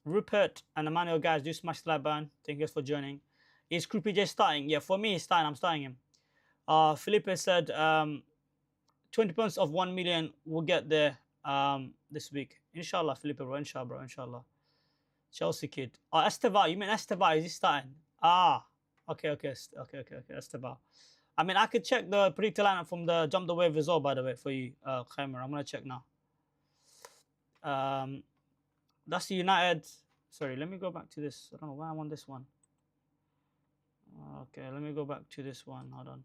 Rupert and Emmanuel, guys, do smash the like button. Thank you guys for joining. Is Creepy J starting? Yeah, for me, he's starting. I'm starting him. Felipe said 20 points of 1 million will get there this week. Inshallah, Felipe, bro. Inshallah, bro. Inshallah. Chelsea kid. Oh, Esteva. You mean Esteva? Is he starting? Okay. Esteva. I mean, I could check the predictor lineup from the Jump the Wave as well, by the way, for you, Kayman. I'm going to check now. That's the United. Sorry, let me go back to this. I don't know why I'm on this one. Okay, let me go back to this one. Hold on.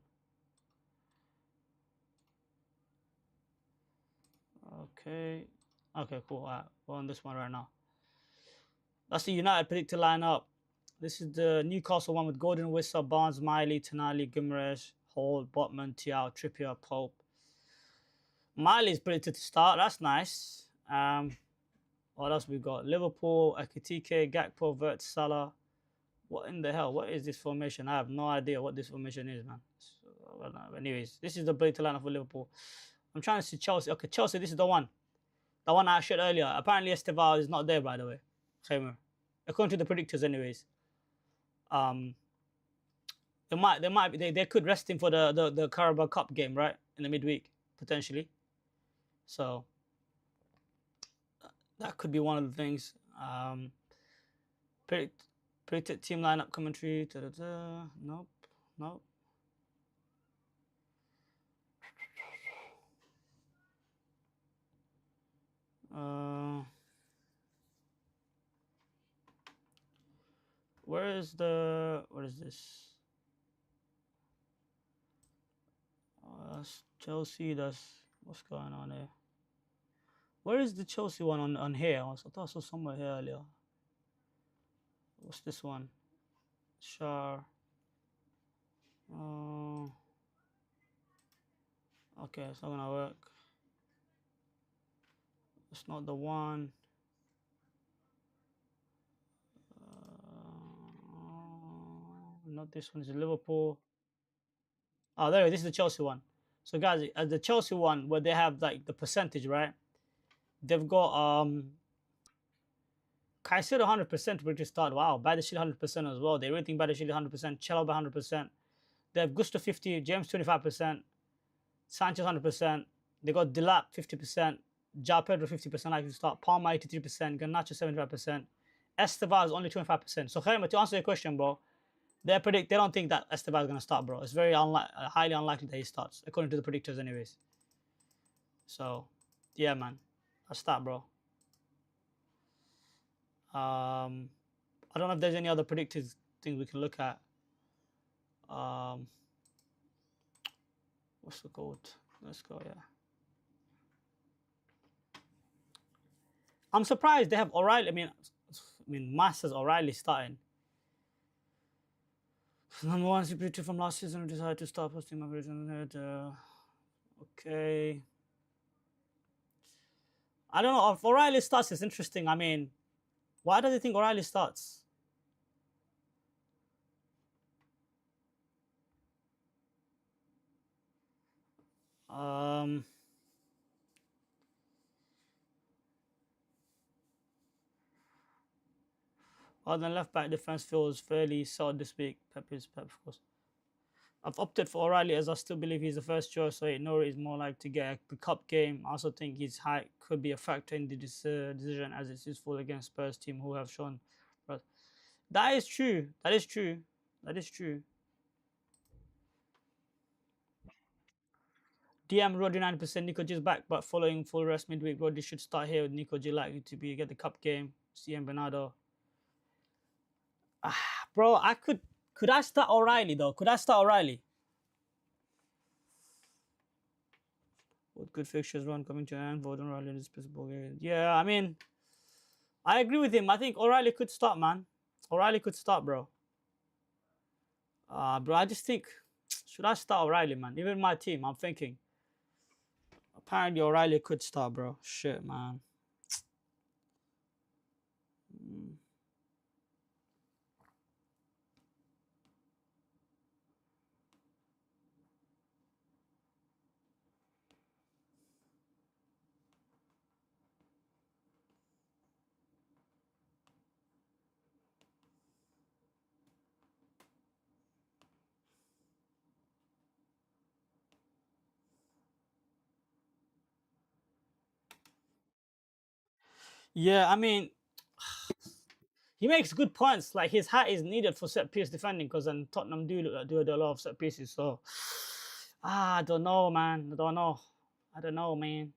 Okay, cool. All right, we're on this one right now. That's the United predictor lineup. This is the Newcastle one with Gordon, Wissa, Barnes, Miley, Tonali, Guimaraes, Hall, Botman, Tiao, Trippier, Pope. Miley's predicted to start. That's nice. What else we got? Liverpool, Ekitike, Gakpo, Vert, Salah. What in the hell? What is this formation? I have no idea what this formation is, man. So, well, anyways, this is the predictor lineup for Liverpool. I'm trying to see Chelsea. Okay, Chelsea, this is the one. The one I showed earlier. Apparently, Estevao is not there, by the way. Kayman. According to the predictors, anyways. They could rest him for the Carabao Cup game, right? In the midweek, potentially. So that could be one of the things. Predicted team lineup commentary. Nope. What is this? That's Chelsea. That's what's going on there. Where is the Chelsea one on here? I thought I saw somewhere here earlier. What's this one? Shar. Okay, it's not gonna work. It's not the one. Not this one. It's Liverpool. Oh, there. This is the Chelsea one. So, guys, the Chelsea one where they have like the percentage, right? They've got Caicedo 100% British start. Wow, Badiashile 100% as well. They're rating Badiashile 100%, Chalobah 100%. They have Gusto 50, James 25%, Sanchez 100%. They got Delap 50%, Ja Pedro 50% likely to start, Palmer 83%, Garnacho 75%. Estevao is only 25%. So, Khaima, to answer your question, bro, they don't think that Estevao is going to start, bro. It's very highly unlikely that he starts, according to the predictors, anyways. So, yeah, man. I'll start, bro. I don't know if there's any other predicted things we can look at. What's the code? Let's go, yeah. I'm surprised they have O'Reilly. I mean, Masters O'Reilly starting. Number one security from last season decided to start posting my version. Okay. I don't know if O'Reilly starts. It's interesting. I mean, why do they think O'Reilly starts? Other than left back, defense feels fairly solid this week. Pep, of course. I've opted for O'Reilly as I still believe he's the first choice, so Nori is more likely to get the cup game. I also think his height could be a factor in the decision as it's useful against Spurs team who have shown. But that is true. DM Rodri 90%. Nico G's back, but following full rest midweek. Rodri should start here with Nico G likely to be get the cup game. CM Bernardo. Bro, could I start O'Reilly though? Could I start O'Reilly? With good fixtures run coming to an end, Voden O'Reilly in this possible game. Yeah, I mean, I agree with him. I think O'Reilly could start, man. O'Reilly could start, bro. Bro, I just think, should I start O'Reilly, man? Even my team, I'm thinking. Apparently, O'Reilly could start, bro. Shit, man. Yeah, I mean, he makes good points. Like his hat is needed for set piece defending because then Tottenham do a lot of set pieces. So, I don't know, man. I don't know, man.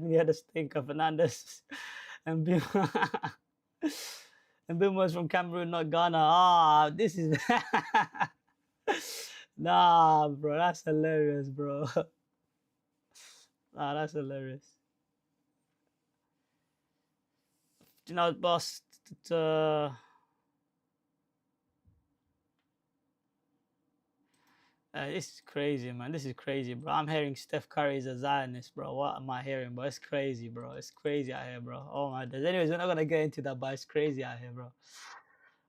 We had to think of Fernandez and Bimo. And Bimo's from Cameroon, not Ghana. This is nah, bro. That's hilarious, bro. Nah, that's hilarious. You know, boss. This is crazy, man. This is crazy, bro. I'm hearing Steph Curry is a Zionist, bro. What am I hearing, bro? It's crazy, bro. It's crazy out here, bro. Oh my days. Anyways, we're not gonna get into that, but it's crazy out here, bro.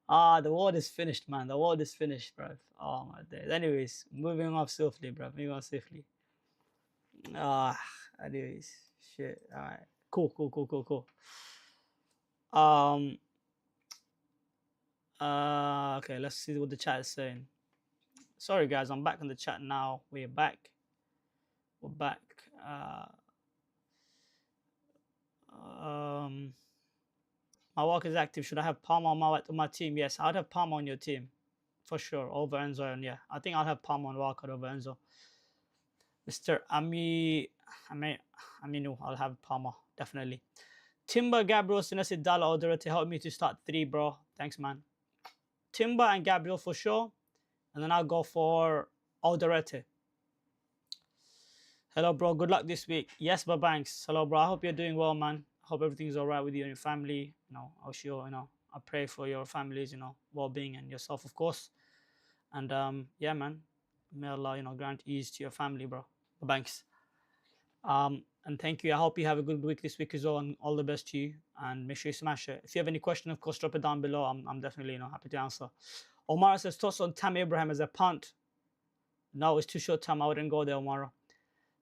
The world is finished, man. The world is finished, bro. Oh my days. Anyways, moving off swiftly, bro. Moving on swiftly. Anyways, shit. All right. Cool. Um. Okay. Let's see what the chat is saying. Sorry, guys. I'm back in the chat now. We're back. We're back. My work is active. Should I have Palmer on my team? Yes, I'd have Palmer on your team for sure over Enzo. And yeah, I think I'll have Palmer on Wildcard over Enzo. Mr. Aminu, I'll have Palmer definitely. Timber, Gabriel, Sinesi, Dala, Odera to help me to start 3, bro. Thanks, man. Timber and Gabriel for sure, and then I'll go for Alderete. Hello, bro. Good luck this week. Yes, Babanks. Hello, bro. I hope you're doing well, man. I hope everything's all right with you and your family. You know, I'll sure, I pray for your families, well-being and yourself, of course. And yeah, man. May Allah, grant ease to your family, bro. Babanks. And thank you. I hope you have a good week this week as well, and all the best to you. And make sure you smash it. If you have any question, of course, drop it down below. I'm definitely, happy to answer. Omar says, thoughts on Tam Abraham as a punt? No, it's too short time. I wouldn't go there, Omar.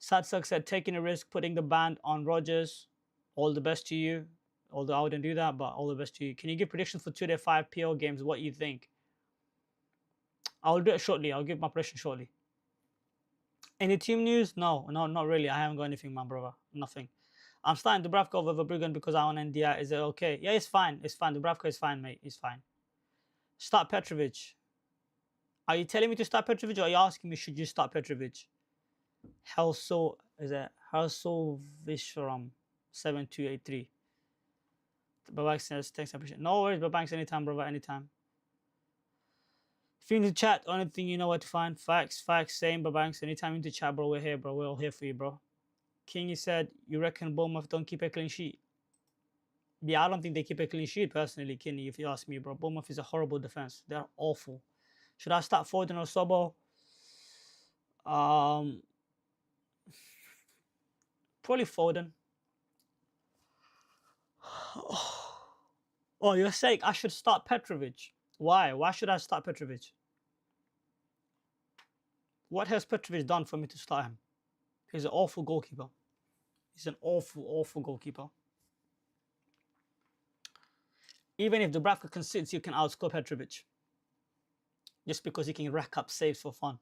Sadsuck said, taking a risk, putting the band on Rogers. All the best to you. Although I wouldn't do that, but all the best to you. Can you give predictions for 2-day 5 PL games? What you think? I'll do it shortly. I'll give my prediction shortly. Any team news? No, not really. I haven't got anything, my brother. Nothing. I'm starting Dubravka over Verbruggen because I want NDI. Is it okay? Yeah, it's fine. It's fine. Dubravka is fine, mate. It's fine. Start Petrovic. Are you telling me to start Petrovic, or are you asking me should you start Petrovic? Helso is it Helso Vishram 7283. Babak says thanks, I appreciate it. No worries, Babanks, anytime, brother, anytime. If you're in the chat, only thing you know where to find. Facts, same, Babanks. Anytime in the chat, bro, we're here, bro. We're all here for you, bro. Kingy said, you reckon Bournemouth don't keep a clean sheet? Yeah, I don't think they keep a clean sheet, personally, Kingy, if you ask me, bro. Bournemouth is a horrible defense. They're awful. Should I start Foden or Sobo? Probably Foden. Oh, you're saying I should start Petrovic. Why? Why should I start Petrovic? What has Petrovic done for me to start him? He's an awful goalkeeper. He's an awful goalkeeper. Even if Dubravka concedes, you can outscore Petrovic. Just because he can rack up saves for fun.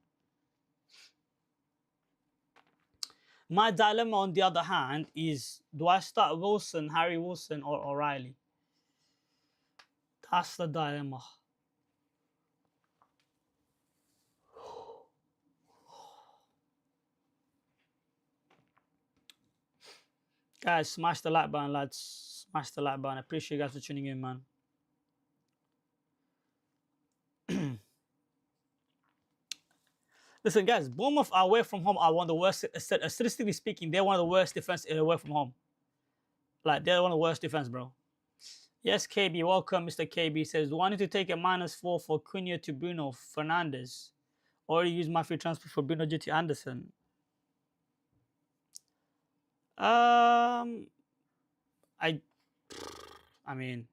My dilemma, on the other hand, is do I start Wilson, Harry Wilson, or O'Reilly? That's the dilemma. Guys, smash the like button, lads. Smash the like button. I appreciate you guys for tuning in, man. Listen, guys, Bournemouth are away from home are one of the worst. Statistically speaking, they're one of the worst defense away from home. Like, they're one of the worst defense, bro. Yes, KB, welcome, Mr. KB says, wanted to take a -4 for Cunha to Bruno Fernandes. Already used my free transfer for Bruno GT Anderson. I mean,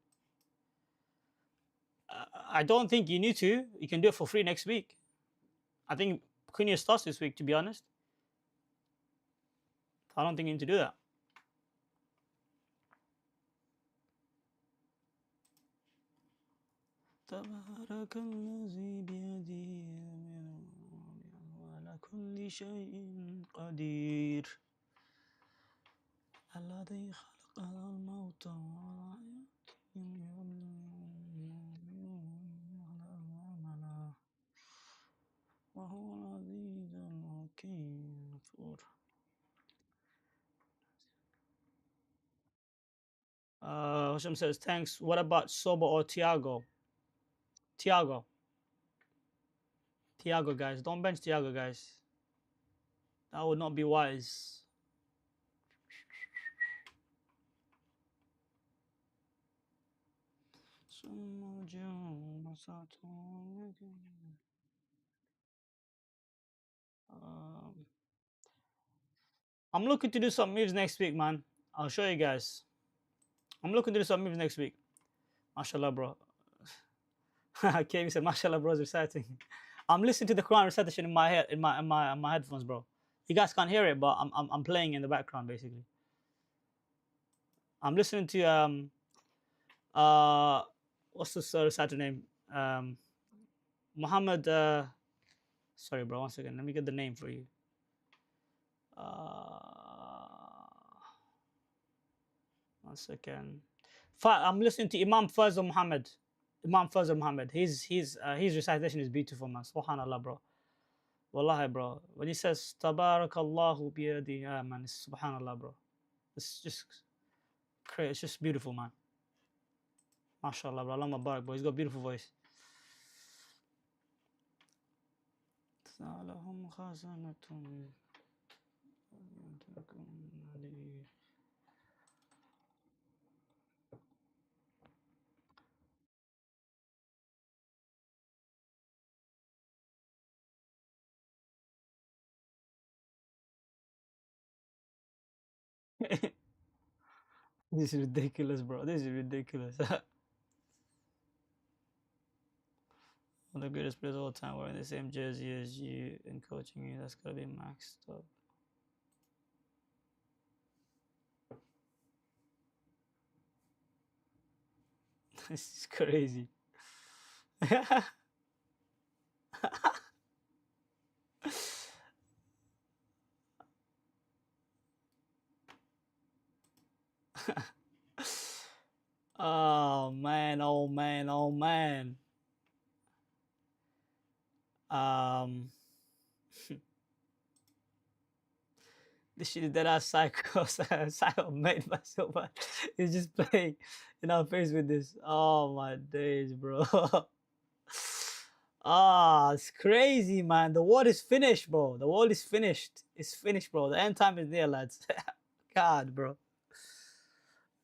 I don't think you need to. You can do it for free next week. I think Cunha starts this week, to be honest. I don't think you need to do that. تبارك الذي بيده على كل شيء قدير الذي خلق الموت وهو العزيز الحكيم. Hisham says, thanks. What about Sobo or Thiago? Thiago, guys. Don't bench Thiago, guys. That would not be wise. I'm looking to do some moves next week, man. I'll show you guys. I'm looking to do some moves next week. Mashallah, bro. KB said, Mashallah, bro, is reciting. I'm listening to the Quran recitation in my head, in my headphones, bro. You guys can't hear it, but I'm playing in the background, basically. I'm listening to what's the recital name? Muhammad. Sorry, bro. 1 second. Let me get the name for you. 1 second. I'm listening to Imam Fazl Muhammad. Imam Fazl Muhammad. His recitation is beautiful, man. Subhanallah, bro. Wallahi, bro. When he says Tabarakallahu biyadi, yeah, man, it's Subhanallah, bro. It's just crazy. It's just beautiful, man. MashaAllah, bro. Allah Mubarak, bro. He's got a beautiful voice. This is ridiculous, bro. This is ridiculous. One of the greatest players of all time wearing the same jersey as you and coaching you. That's gotta be maxed up. This is crazy. Oh man, oh man, oh man. This shit is dead ass psycho. Psycho made myself. He's just playing in our face with this. Oh my days, bro. Ah, it's crazy, man. The world is finished, bro. The world is finished. It's finished, bro. The end time is near, lads. God, bro.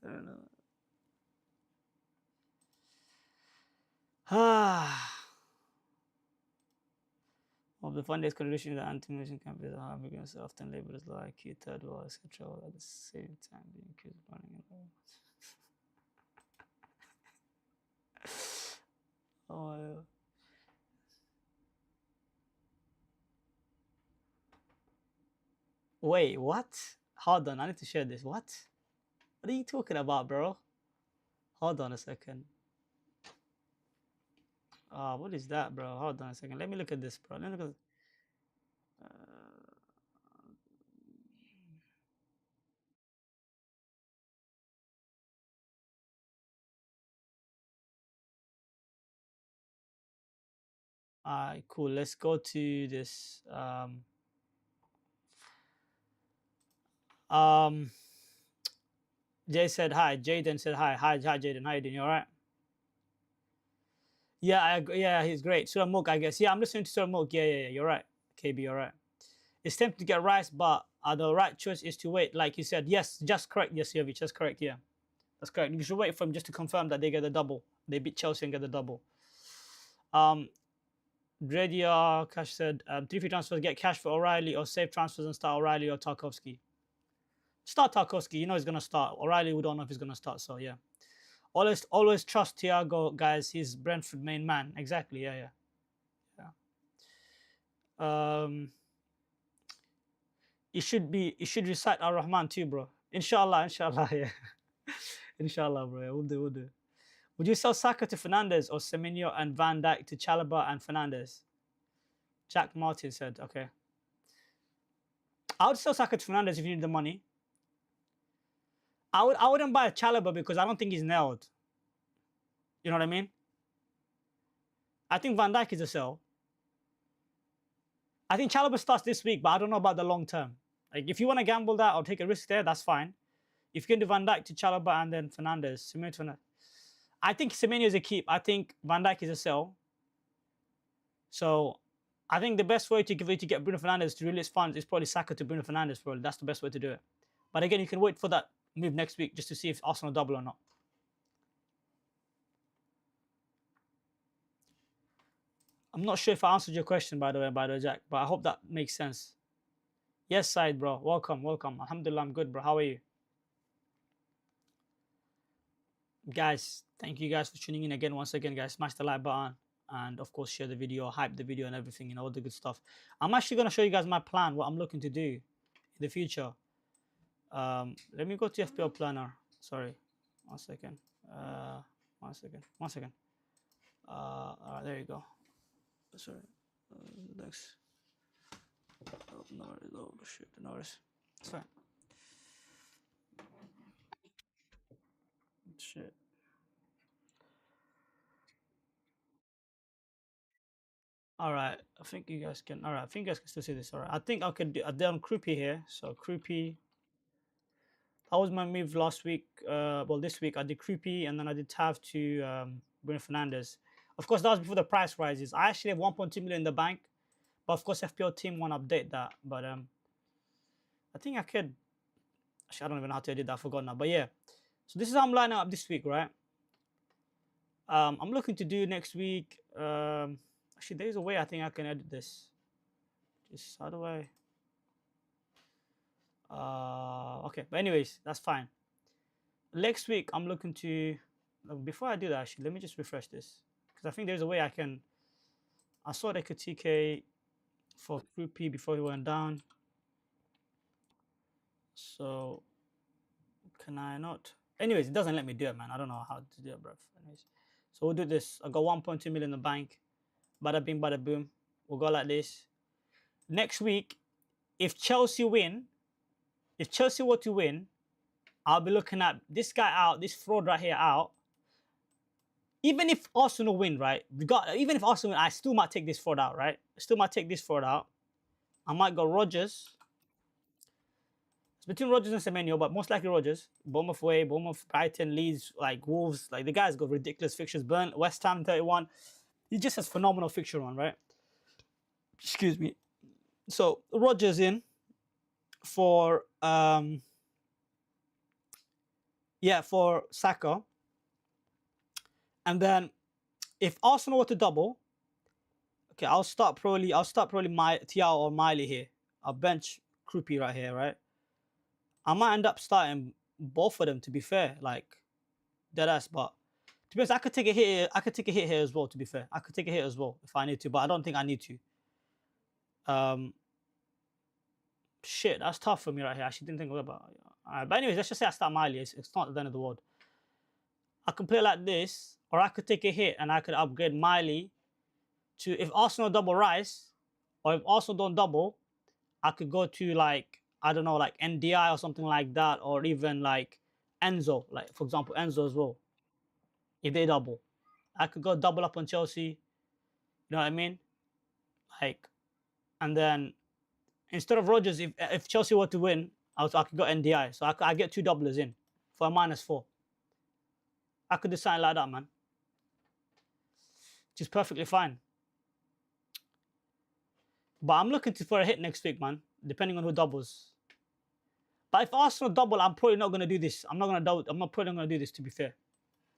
I don't know. Ah. Of the funniest contribution to the anti-Malaysian campaign are because often labeled as like key third world, etc. At the same time being accused of running oh, yeah. Wait, what? Hold on, I need to share this. What? What are you talking about, bro? Hold on a second. What is that, bro? Hold on a second. Let me look at this, bro. Let me look at. Alright, cool. Let's go to this. Jay said hi. Jaden said hi. Hi, Jaden. How you doing? You all right? Yeah, I agree. Yeah, he's great. Surah Mook, I guess. Yeah, I'm listening to Surah Mook. Yeah. You're right. KB, you're right. It's tempting to get Rice, but the right choice is to wait. Like you said, yes, just correct. Yes, Jovic, just correct. Yeah, that's correct. You should wait for him just to confirm that they get the double. They beat Chelsea and get the double. Dredia Cash said, 3 free transfers, get cash for O'Reilly or save transfers and start O'Reilly or Tarkovsky. Start Tarkovsky. You know he's going to start. O'Reilly, we don't know if he's going to start. So, yeah. Always trust Thiago, guys. He's Brentford main man. Exactly. Yeah. You should recite Ar-Rahman too, bro. Inshallah, yeah. Inshallah, bro. Yeah, we'll do. Would you sell Saka to Fernandes or Semenyo and Van Dijk to Chalobah and Fernandes? Jack Martin said, okay. I would sell Saka to Fernandes if you need the money. I wouldn't buy a Chalobah because I don't think he's nailed. You know what I mean? I think Van Dijk is a sell. I think Chalobah starts this week, but I don't know about the long term. Like, if you want to gamble that or take a risk there, that's fine. If you can do Van Dijk to Chalobah and then Fernandes, Semenyo to Fernandes. I think Semenyo is a keep. I think Van Dijk is a sell. So I think the best way to get Bruno Fernandes to release funds is probably Saka to Bruno Fernandes. Probably that's the best way to do it. But again, you can wait for that move next week just to see if Arsenal double or not. I'm not sure if I answered your question, by the way, Jack, but I hope that makes sense. Yes, Said, bro. Welcome. Alhamdulillah, I'm good, bro. How are you? Guys, thank you guys for tuning in again. Once again, guys, smash the like button and of course share the video, hype the video and everything, you know, all the good stuff. I'm actually going to show you guys my plan, what I'm looking to do in the future. Let me go to FPL planner. Sorry, one second. All right, there you go. Sorry, thanks. Oh shit, notice. It's fine. Shit. All right, I think you guys can. All right, I think you guys can still see this. All right, I think I can do. I've done Croupy here. So Croupy. That was my move last week. Well, this week I did Croupy and then I did Tav to Bruno Fernandes. Of course, that was before the price rises. I actually have 1.2 million in the bank, but of course, FPL team won't update that. But I think I could. Actually, I don't even know how to edit that. I forgot now. But yeah, so this is how I'm lining up this week, right? I'm looking to do next week. Actually, there's a way I think I can edit this. Just how do I? Okay, but anyways, that's fine. Next week, I'm looking to. Before I do that, actually, let me just refresh this because I think there's a way I can. I saw they could TK for Croupy before he went down. So can I not? Anyways, it doesn't let me do it, man. I don't know how to do it, bro. Anyways, so we'll do this. I got 1.2 million in the bank. Bada bing, bada boom. We'll go like this. Next week, if Chelsea were to win, I'll be looking at this guy out, this fraud right here out. Even if Arsenal win, right? Even if Arsenal win, I still might take this fraud out, right? I might go Rodgers. It's between Rodgers and Semenyo, but most likely Rodgers. Bournemouth away, Bournemouth, Brighton, Leeds, like Wolves. Like the guy's got ridiculous fixtures. West Ham 31. He just has phenomenal fixture run, right? Excuse me. So Rodgers in for for Saka. And then if Arsenal were to double, okay, I'll start probably Thiago or Miley here. I'll bench Croupy right here, right? I might end up starting both of them, to be fair, like deadass. But to be honest, I could take a hit. I could take a hit here as well. To be fair, I could take a hit as well if I need to, but I don't think I need to. Shit, that's tough for me right here. I actually didn't think about it. But anyways, let's just say I start Miley. It's not the end of the world. I could play like this, or I could take a hit and I could upgrade Miley to, if Arsenal double Rice, or if Arsenal don't double, I could go to like, I don't know, like NDI or something like that, or even like Enzo, like for example, Enzo as well. If they double, I could go double up on Chelsea. You know what I mean? Like, and then instead of Rodgers, if Chelsea were to win, I could go NDI. So I get 2 doublers in for a -4. I could do something like that, man. Which is perfectly fine. But I'm looking for a hit next week, man, depending on who doubles. But if Arsenal double, I'm probably not going to do this. I'm not probably going to do this, to be fair.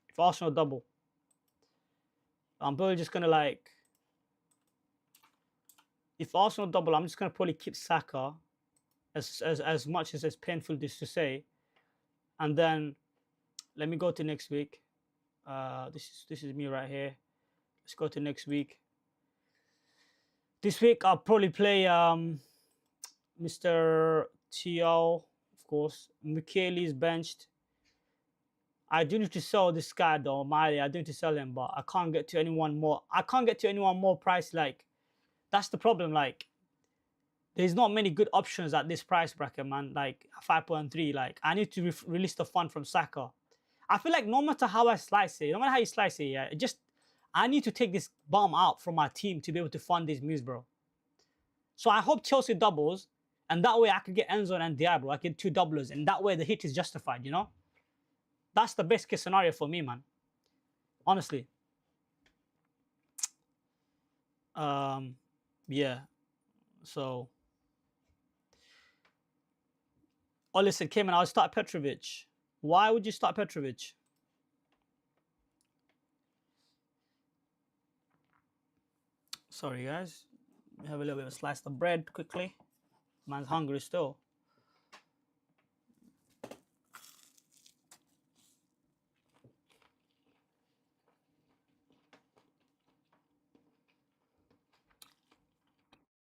If Arsenal double, I'm probably just going to, like... If Arsenal double, I'm just going to probably keep Saka, as much as it's painful this to say. And then, let me go to next week. This is me right here. Let's go to next week. This week, I'll probably play Mr. Thiaw, of course. Michele is benched. I do need to sell this guy though, Miley. I do need to sell him, but I can't get to anyone more. I can't get to anyone more price. Like, that's the problem. Like, there's not many good options at this price bracket, man. Like 5.3. Like, I need to release the fund from Saka. I feel like no matter how I slice it, no matter how you slice it, yeah, I need to take this bomb out from my team to be able to fund these moves, bro. So I hope Chelsea doubles, and that way I could get Enzo and Diab, bro. I get 2 doublers, and that way the hit is justified, you know? That's the best case scenario for me, man. Honestly. Yeah. So. Oh, listen, Kayman, I'll start Petrovic. Why would you start Petrovic? Sorry, guys. Have a little bit of a slice of bread quickly. Man's hungry still.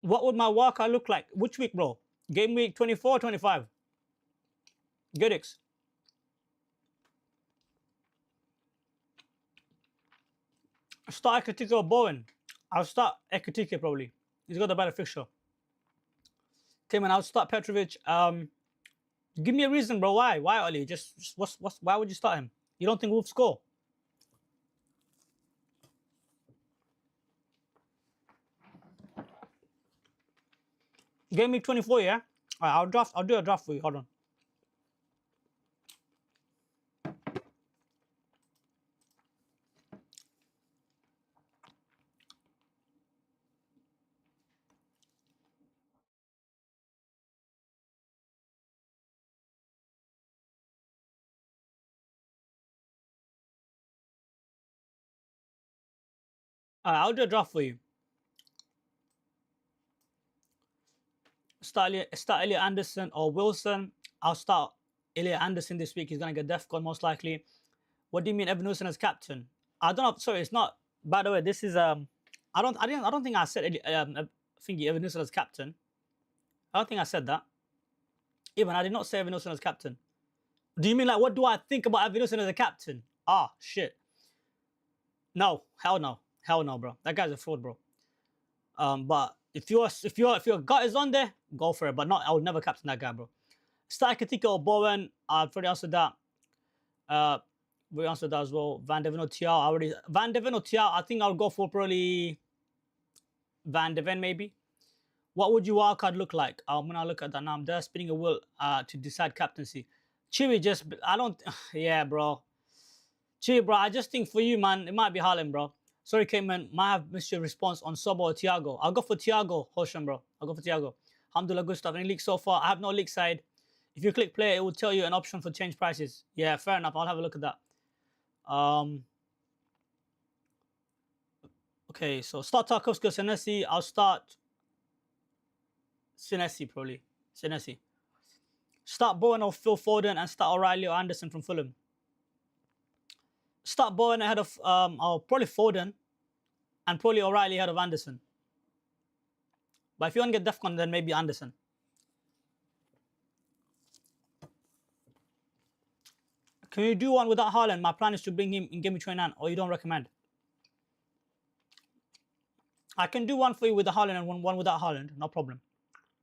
What would my workout look like? Which week, bro? Game week 24 or 25? Goodix. Start Ekatike or Bowen? I'll start Ekatike probably. He's got a better fixture. Okay, man, I'll start Petrovic. Give me a reason, bro. Why? Why, Oli? Just why would you start him? You don't think Wolves score? Game week 24, yeah? All right, I'll do a draft for you. Hold on. All right, I'll do a draft for you. Start Elliot Anderson or Wilson. I'll start Elliot Anderson this week. He's gonna get DEFCON most likely. What do you mean Evan Wilson as captain? I don't know. Sorry, it's not. By the way, this is I don't think I said thingy Evan Wilson as captain. I don't think I said that. Even I did not say Evan Wilson as captain. Do you mean like what do I think about Evan Wilson as a captain? Ah, shit. No, hell no, bro. That guy's a fraud, bro. But if your gut is on there, go for it. But not, I would never captain that guy, bro. Start Ekatike or Bowen. I've already answered that. We answered that as well. Van de Ven or Thiaw. Van de Ven or Thiaw. I think I'll go for probably Van de Ven maybe. What would your wildcard look like? I'm gonna look at that now. I'm there spinning a wheel to decide captaincy. Chewy yeah, bro. Chewy, bro. I just think for you, man, it might be Haaland, bro. Sorry, Kayman, might have missed your response on Sobo or Thiago. I'll go for Thiago, Hoshan, bro. I'll go for Thiago. Alhamdulillah, good stuff. Any leaks so far? I have no leak side. If you click play, it will tell you an option for change prices. Yeah, fair enough. I'll have a look at that. Okay, so start Tarkovsky or Senesi. I'll start Senesi, probably. Senesi. Start Bowen or Phil Foden and start O'Reilly or Anderson from Fulham. Start Bowen ahead of probably Foden and probably O'Reilly ahead of Anderson. But if you want to get DEFCON, then maybe Anderson. Can you do one without Haaland? My plan is to bring him in Game Week 29, or you don't recommend? I can do one for you with the Haaland and one without Haaland, no problem.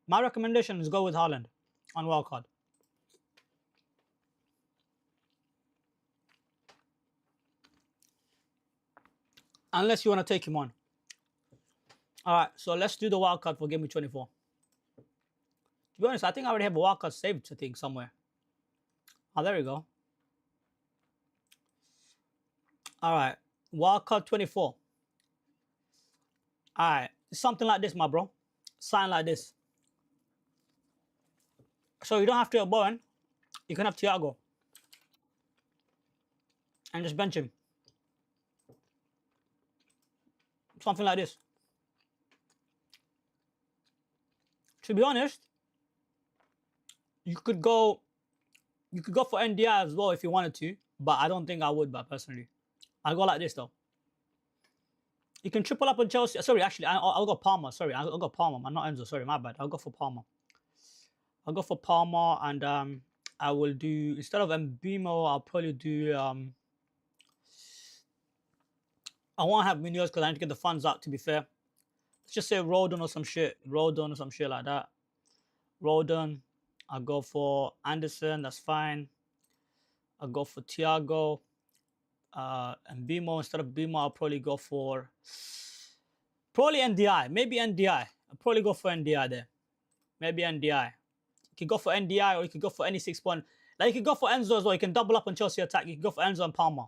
My recommendation is go with Haaland on wildcard. Unless you want to take him on. All right, so let's do the wildcard for GW24. To be honest, I think I already have a wildcard saved, I think, somewhere. Oh, there we go. All right, wildcard 24. All right, something like this, my bro. Sign like this. So you don't have to have Bowen. You can have Thiago. And just bench him. Something like this. To be honest, you could go for NDI as well if you wanted to, but I don't think I would, but personally. I'll go like this though. You can triple up on Chelsea. Sorry, actually, I'll go Palmer. Sorry, I'll go Palmer. I'm not Enzo. Sorry, my bad. I'll go for Palmer. I'll go for Palmer, and I will do, instead of Mbimo, I'll probably do I won't have Munoz because I need to get the funds out, to be fair. Let's just say Rodon or some shit. Rodon or some shit like that. Rodon. I'll go for Anderson. That's fine. I'll go for Thiago. And Mbimo. Instead of Mbimo, I'll probably go for probably NDI. Maybe NDI. I'll probably go for NDI there. Maybe NDI. You can go for NDI or you can go for any 6 point. Like, you can go for Enzo as well. You can double up on Chelsea attack. You can go for Enzo and Palmer.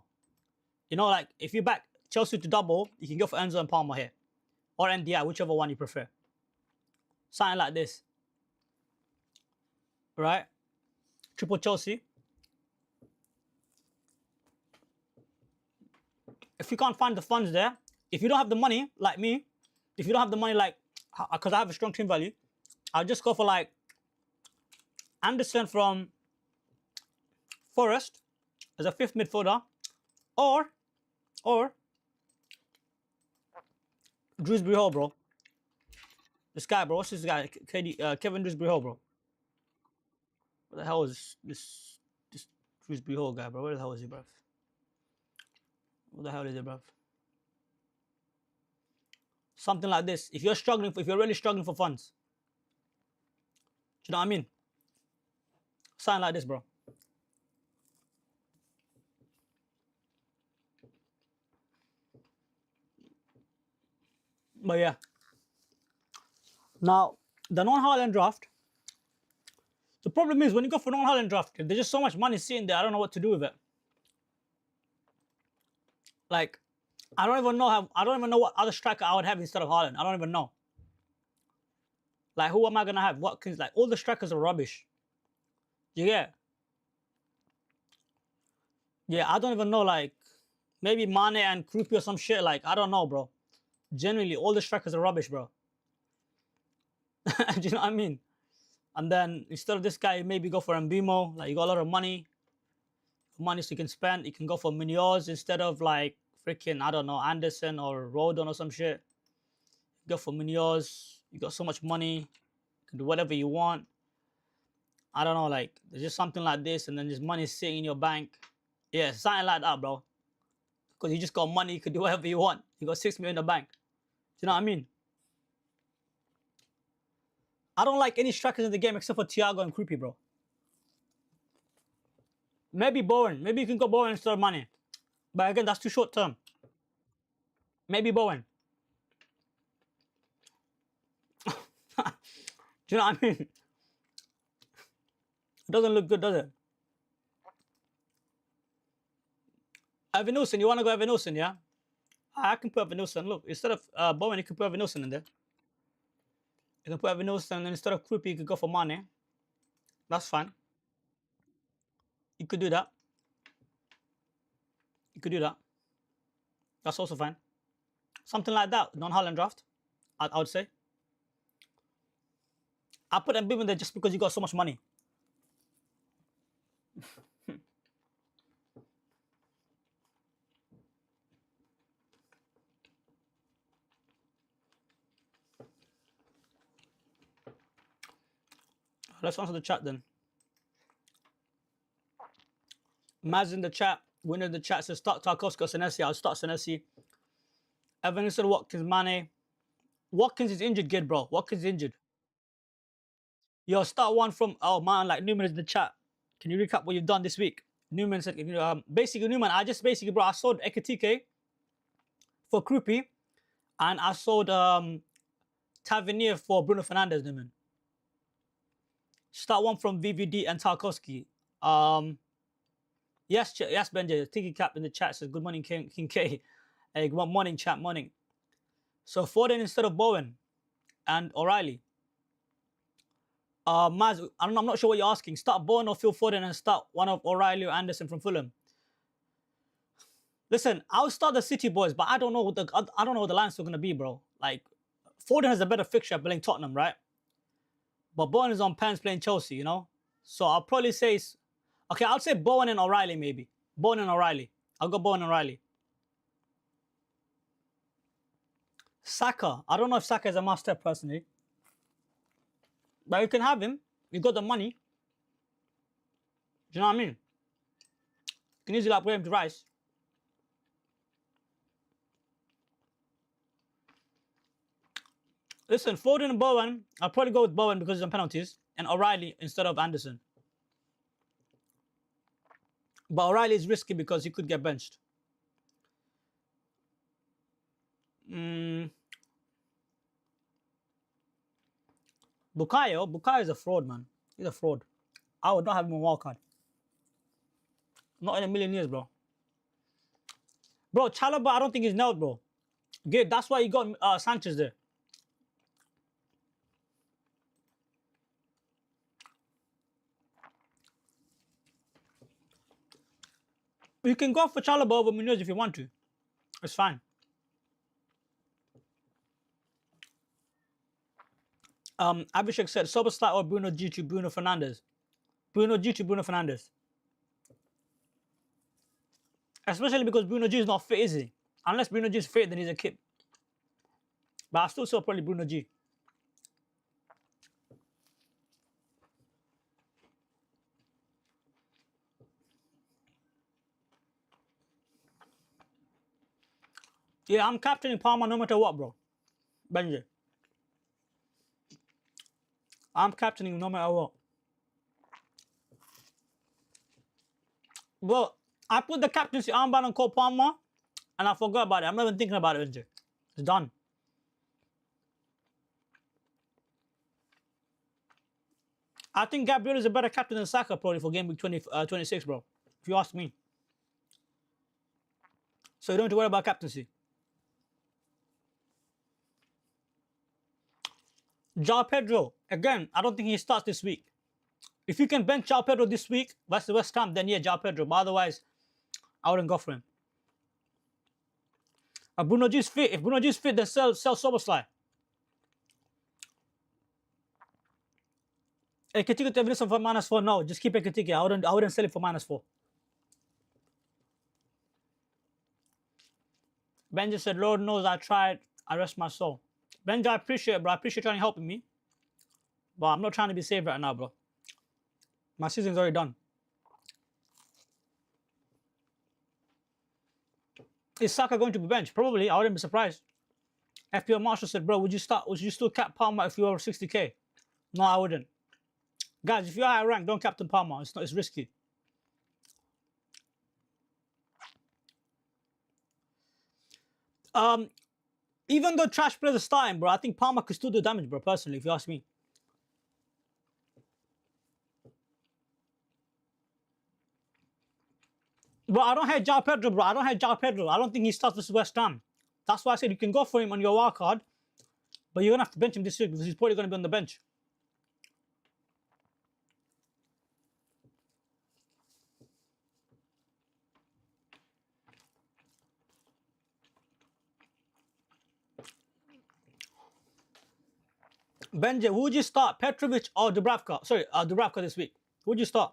You know, like, if you back Chelsea to double, you can go for Enzo and Palmer here. Or NDI, whichever one you prefer. Something like this. Right? Triple Chelsea. If you can't find the funds there, if you don't have the money, like me, if you don't have the money, like, because I have a strong team value, I'll just go for, like, Anderson from Forest as a 5th midfielder, or Dewsbury Hall, bro. This guy, bro. What's this guy? Kevin Dewsbury Hall, bro. What the hell is this Dewsbury Hall guy, bro? Where the hell is he, bro? What the hell is it, bro? Something like this. If you're really struggling for funds, do you know what I mean? Something like this, bro. But yeah. Now, the non-Haaland draft. The problem is when you go for non-Haaland draft, there's just so much money sitting there. I don't know what to do with it. Like, I don't even know what other striker I would have instead of Haaland. I don't even know. Like, who am I gonna have? Watkins? Like, all the strikers are rubbish. Yeah. Yeah, I don't even know. Like, maybe Mane and Krupi or some shit. Like, I don't know, bro. Genuinely, all the strikers are rubbish, bro. Do you know what I mean? And then instead of this guy, maybe go for Mbimo. Like, you got a lot of money. Money so you can spend. You can go for Munoz instead of, like, freaking, I don't know, Anderson or Rodon or some shit. Go for Munoz. You got so much money. You can do whatever you want. I don't know, like, there's just something like this, and then there's money sitting in your bank. Yeah, something like that, bro. Because you just got money, you can do whatever you want. You got 6 million in the bank. Do you know what I mean? I don't like any strikers in the game except for Thiago and Krupi, bro. Maybe Bowen. Maybe you can go Bowen instead of Mane. But again, that's too short term. Maybe Bowen. Do you know what I mean? It doesn't look good, does it? Evan Nilsson, you want to go Evan Nilsson, yeah? I can put Evan Nilsson. Look, instead of Bowen, you can put Evan Nilsson in there. You can put Evan Nilsson, and instead of Krupi, you could go for Mane. That's fine. You could do that. You could do that. That's also fine. Something like that, non-Haaland draft, I would say. I put Mbimo in there just because you got so much money. Let's answer the chat then. Maz in the chat, winner in the chat says start Tarkowski or Senesi. I'll start Senesi. Evan Nilsson, Watkins, Mane. Watkins is injured, kid, bro. Watkins is injured. Yo, start one from, oh man, like Newman is in the chat. Can you recap what you've done this week? Newman said, basically, Newman, I sold Ekatike for Krupi, and I sold Tavernier for Bruno Fernandes, man. Start one from VVD and Tarkowski. Yes, Benji. Tiki Cap in the chat says, good morning, King K. Hey, good morning, chat, morning. So Foden instead of Bowen and O'Reilly. Maz, I'm not sure what you're asking. Start Bowen or Phil Foden and start one of O'Reilly or Anderson from Fulham. Listen, I'll start the City boys, but I don't know what the line's still gonna be, bro. Like, Foden has a better fixture playing Tottenham, right? But Bowen is on pens playing Chelsea, you know? So I'll probably say... Okay, I'll say Bowen and O'Reilly, maybe. Bowen and O'Reilly. I'll go Bowen and O'Reilly. Saka. I don't know if Saka is a must-have, personally. But you can have him. You got the money. Do you know what I mean? You can easily upgrade him to Rice. Listen, Foden and Bowen, I'll probably go with Bowen because he's on penalties, and O'Reilly instead of Anderson. But O'Reilly is risky because he could get benched. Bukayo is a fraud, man. He's a fraud. I would not have him on wildcard. Not in a million years, bro. Bro, Chalobah, I don't think he's nailed, bro. Good, that's why you got Sanchez there. You can go for Chalobah over Munoz if you want to. It's fine. Abhishek said, Soberslide or Bruno G to Bruno Fernandes. Bruno G to Bruno Fernandes. Especially because Bruno G is not fit, is he? Unless Bruno G is fit, then he's a kid. But I still saw probably Bruno G. Yeah, I'm captaining Palmer no matter what, bro. Benji. I'm captaining no matter what. Bro, I put the captaincy armband on Cole Palmer and I forgot about it. I'm not even thinking about it, Benji. It's done. I think Gabriel is a better captain than Saka probably for game week 26, bro. If you ask me. So you don't have to worry about captaincy. João Pedro, again, I don't think he starts this week. If you can bench João Pedro this week versus West Ham, then yeah, João Pedro. But otherwise, I wouldn't go for him. Bruno G is fit. If Bruno G is fit, then sell Soberslide. Ekitike to Evanilson for -4. No, just keep Ekitike. I wouldn't sell it for -4. Benji said, Lord knows I tried. I rest my soul. Benji, I appreciate it, bro. I appreciate you trying to help me. But I'm not trying to be saved right now, bro. My season's already done. Is Saka going to be benched? Probably. I wouldn't be surprised. FPL Marshall said, bro, would you still cap Palmer if you were 60k? No, I wouldn't. Guys, if you're high rank, don't captain Palmer. It's risky. Even though trash players are starting, bro, I think Palmer could still do damage, bro, personally, if you ask me. Bro, I don't hate João Pedro, bro. I don't hate João Pedro. I don't think he starts versus West Ham. That's why I said you can go for him on your wild card, but you're going to have to bench him this week because he's probably going to be on the bench. Benji, who would you start? Petrovic or Dubravka? Sorry, Dubravka this week. Who would you start?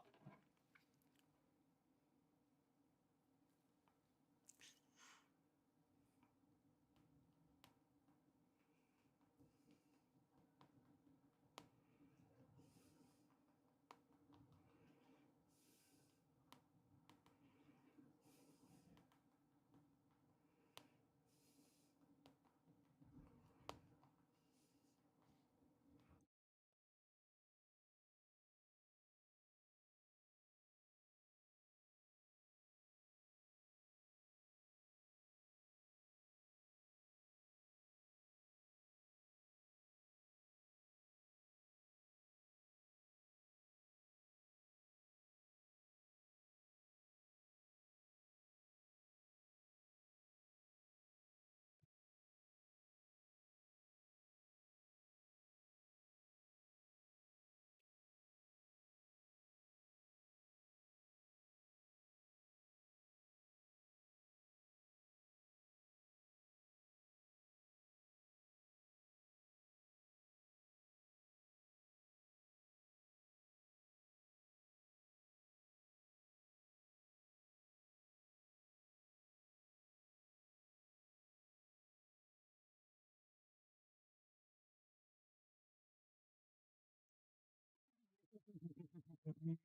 Mm-mm.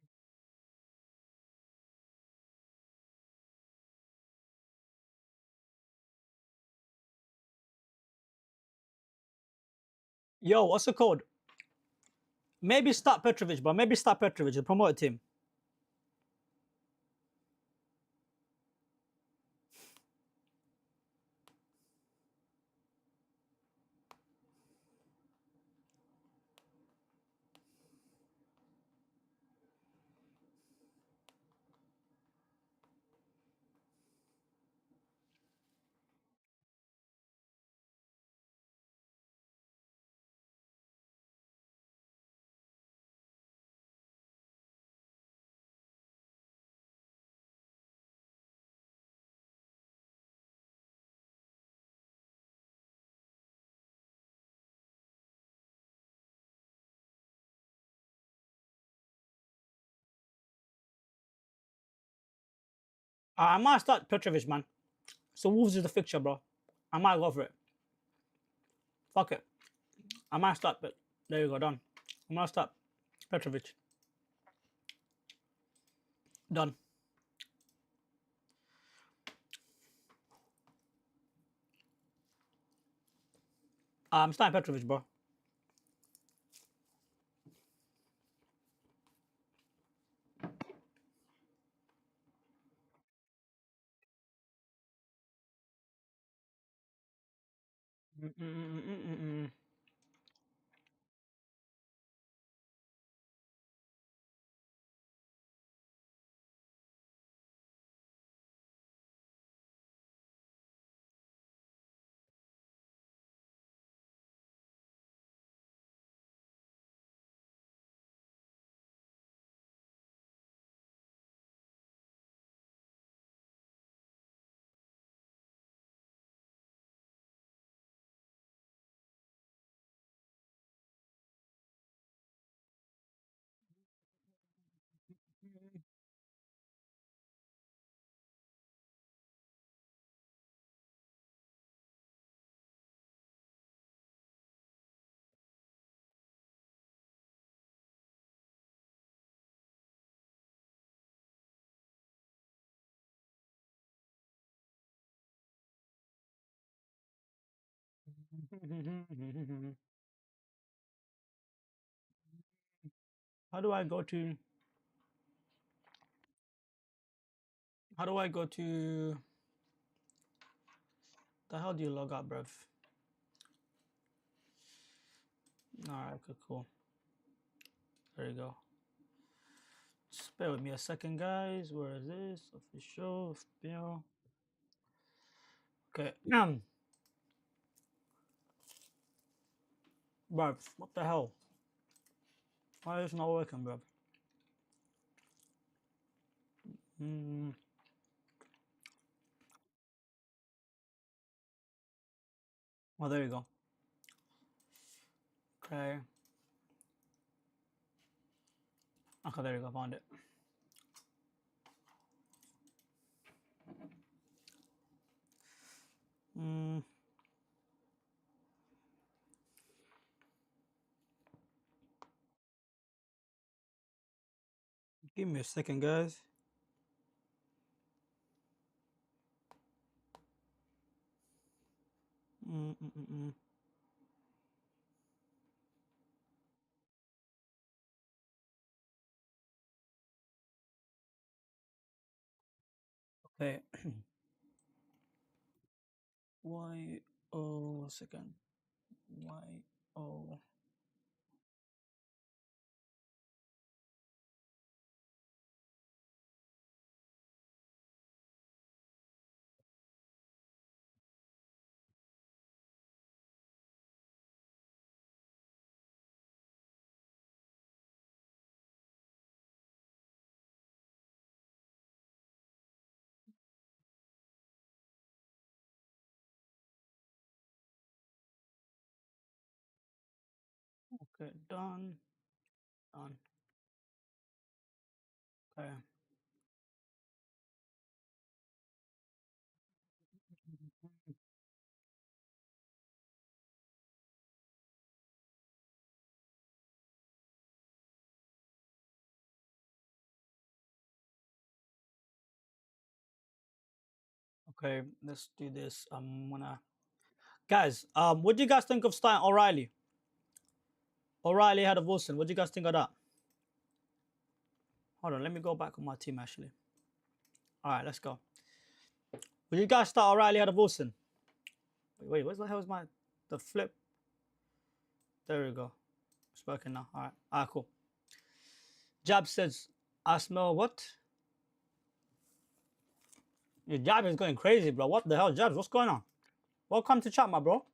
Yo, what's the code? Maybe start Petrovic, but maybe start Petrovic, the promoted team. I might start Petrovic, man. So Wolves is the fixture, bro. I might go for it. Fuck it. I might start, but there you go, done. I might start Petrovic. Done. I'm starting Petrovic, bro. Mm-mm-mm-mm-mm. How do I go to? How do I go to? The hell do you log out, bruv? All right, okay, cool. There you go. Just bear with me a second, guys. Where is this? Official, FPL. Okay. Bruv, what the hell? Why is it not working, bruv? Mm. Oh, there you go. Okay. Okay, there you go. Found it. Mm. Give me a second, guys. Mm-mm-mm. Okay. Y O second. Y O. Okay, done. Done. Okay. Okay, let's do this. I'm gonna guys. What do you guys think of starting O'Reilly? O'Reilly ahead of Wilson. What do you guys think of that? Hold on, let me go back on my team actually. All right, let's go. Will you guys start O'Reilly ahead of Wilson? Wait, what the hell is the flip? There we go. It's working now. All right, cool. Jab says, I smell what? Your Jab is going crazy, bro. What the hell, Jabs? What's going on? Welcome to chat, my bro.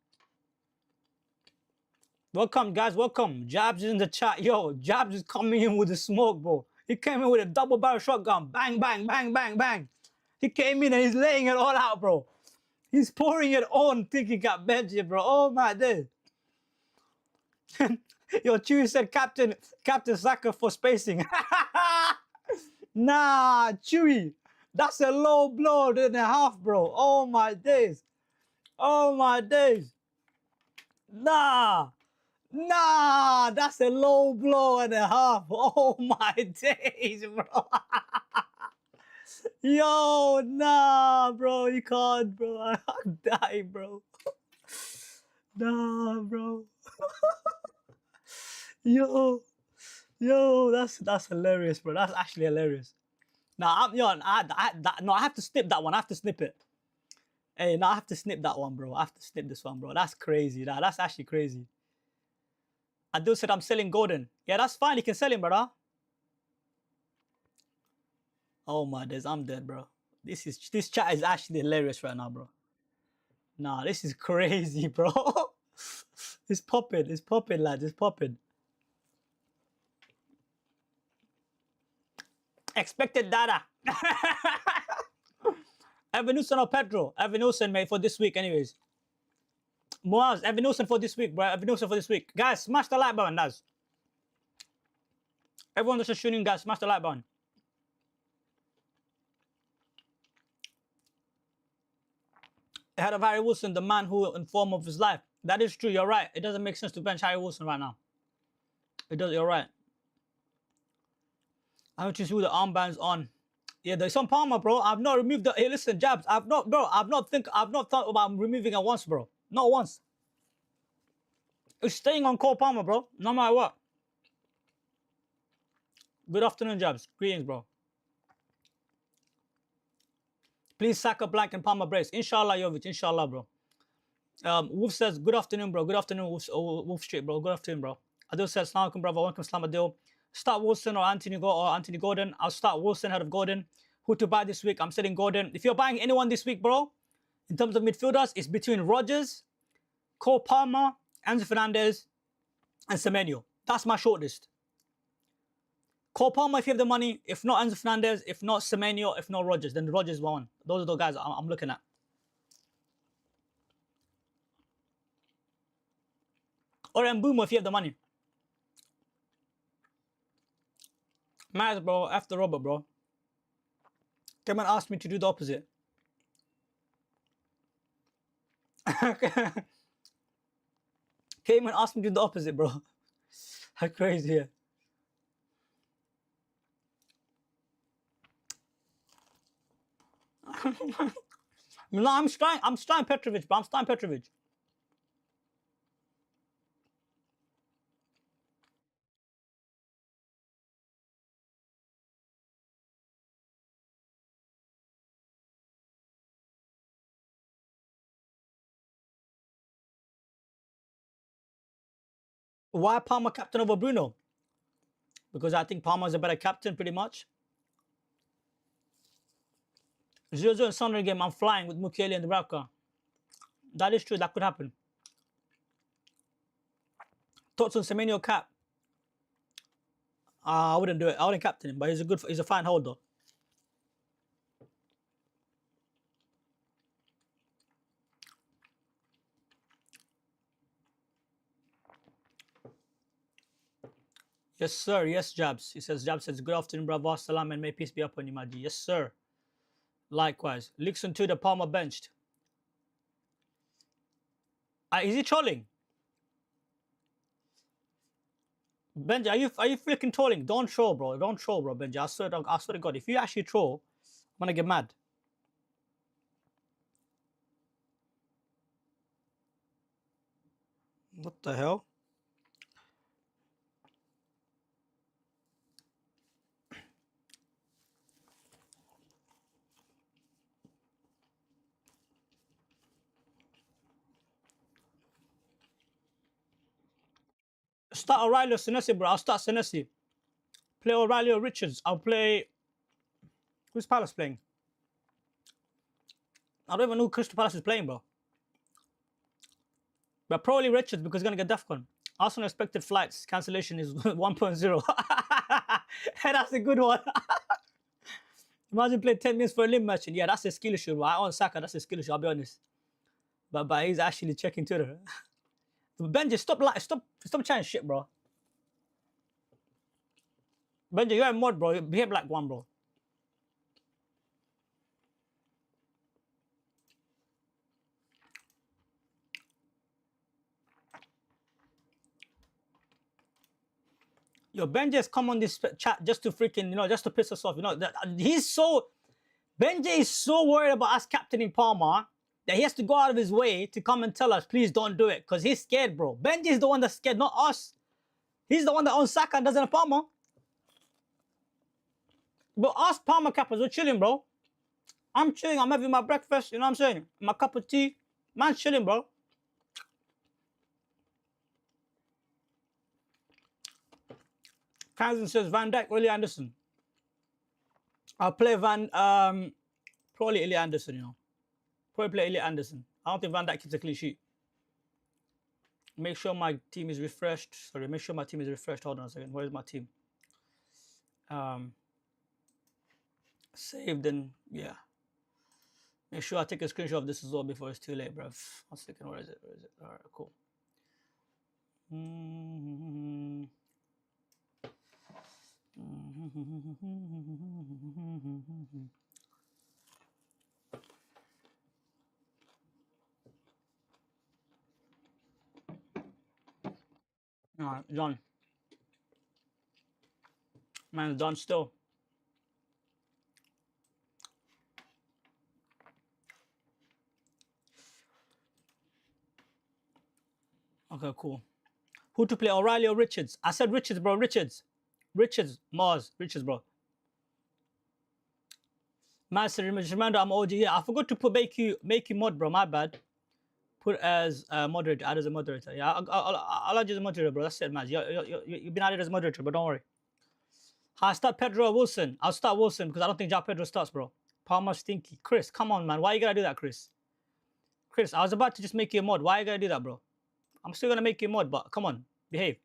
Welcome, guys. Welcome. Jabs is in the chat. Yo, Jabs is coming in with the smoke, bro. He came in with a double barrel shotgun. Bang, bang, bang, bang, bang. He came in and he's laying it all out, bro. He's pouring it on, thinking got Benji, bro. Oh my day. Yo, Chewy said Captain Saka for spacing. Nah, Chewy. That's a low blow and a half, bro. Oh my days. Oh my days. Nah, that's a low blow and a half. Oh my days, bro. Yo, nah, bro, you can't, bro. I'll die, bro. Nah, bro. Yo, that's hilarious, bro. That's actually hilarious. Nah, I have to snip that one. I have to snip it. Hey, no, I have to snip that one, bro. I have to snip this one, bro. That's crazy. That's actually crazy. Adil said I'm selling Gordon. Yeah, that's fine. You can sell him, brother. Oh my days, I'm dead, bro. This chat is actually hilarious right now, bro. Nah, this is crazy, bro. It's popping, lads. It's popping. Expected data. Evanilson or Pedro? Evanilson, mate, for this week, anyways. Moaz, Evanilson for this week, bro. Evanilson for this week. Guys, smash the like button, lads. Everyone that's just tuning in, guys, smash the like button. Ahead of Harry Wilson, the man who in form of his life. That is true, you're right. It doesn't make sense to bench Harry Wilson right now. It does, you're right. I want to see the armbands on. Yeah, there's some Palmer, bro. I've not removed the. Hey, listen, Jabs. I've not thought about removing it once, bro. Not once. It's staying on Cole Palmer, bro. No matter what. Good afternoon, Jabs. Greetings, bro. Please sack a blank and Palmer brace. Inshallah, Jovic. Inshallah, bro. Wolf says, good afternoon, bro. Good afternoon, Wolf Street, bro. Good afternoon, bro. Adil says, Assalamu alaikum, brother. Welcome, Salam Adil. Start Wilson or Anthony Gordon. I'll start Wilson ahead of Gordon. Who to buy this week? I'm selling Gordon. If you're buying anyone this week, bro, in terms of midfielders, it's between Rodgers, Cole Palmer, Enzo Fernandez, and Semenyo. That's my shortlist. Cole Palmer, if you have the money. If not, Enzo Fernandez. If not, Semenyo. If not, Rodgers. Then Rodgers one. Those are the guys I'm looking at. Or Mbeumo if you have the money. Maz, bro, after Robert, bro. Kayman asked me to do the opposite. Kayman asked me to do the opposite, bro. How crazy, yeah. No, I'm starting Petrovic, bro. I'm starting Petrovic. Why Palmer captain over Bruno? Because I think Palmer's a better captain, pretty much. 0-0 in Sunday game, I'm flying with Mukiele and Dubravka. That is true, that could happen. Thoughts on Semenyo cap? I wouldn't do it. I wouldn't captain him, but he's a fine holder. Yes, sir. Yes, Jabs. He says, Jabs says, good afternoon, brother. Salam and may peace be upon you, Maji. Yes, sir. Likewise. Lixon to the Palmer benched. Is he trolling? Benji, are you freaking trolling? Don't troll, bro. Don't troll, bro, Benji. I swear to God, if you actually troll, I'm gonna get mad. What the hell? Start O'Reilly or Senesi, bro. I'll start Senesi. Play O'Reilly or Richards. I'll play... Who's Palace playing? I don't even know who Crystal Palace is playing, bro. But probably Richards because he's going to get DEFCON. Arsenal expected flights. Cancellation is 1.0. That's a good one. Imagine playing 10 minutes for a limb match. And yeah, that's a skill issue. I own Saka. That's a skill issue, I'll be honest. But he's actually checking Twitter. Benji, stop chatting shit, bro. Benji, you're a mod, bro. You behave like one, bro. Yo, Benji has come on this chat just to freaking, just to piss us off. Benji is so worried about us captaining Palmer that he has to go out of his way to come and tell us, please don't do it, because he's scared, bro. Benji is the one that's scared, not us. He's the one that owns Saka and doesn't have Palmer. But us Palmer cappers, we're chilling, bro. I'm chilling. I'm having my breakfast, you know what I'm saying? My cup of tea. Man's chilling, bro. Kansan says Van Dijk, Ilya Anderson. I'll play probably Ilya Anderson, Probably play Ilya Anderson. I don't think Van Dijk keeps a clean sheet. Make sure my team is refreshed. Sorry, make sure my team is refreshed. Hold on a second. Where's my team? Saved and yeah. Make sure I take a screenshot of this as well before it's too late, bro. 1 second. Where is it? All right, cool. All right, John. Man, John still. Okay, cool. Who to play, O'Reilly or Richards? I said Richards, bro. Richards, Mars. Richards, bro. Master, remember I'm OG. Yeah, I forgot to put make you mod, bro. My bad. Put as moderator. Add as a moderator. Yeah, I'll add you as a moderator, bro. That's it, man. You've been added as a moderator, but don't worry. I start Pedro or Wilson. I'll start Wilson because I don't think Jack Pedro starts, bro. Palmer stinky. Chris, come on, man. Why you gotta do that, Chris? Chris, I was about to just make you a mod. Why you gotta do that, bro? I'm still gonna make you a mod, but come on, behave.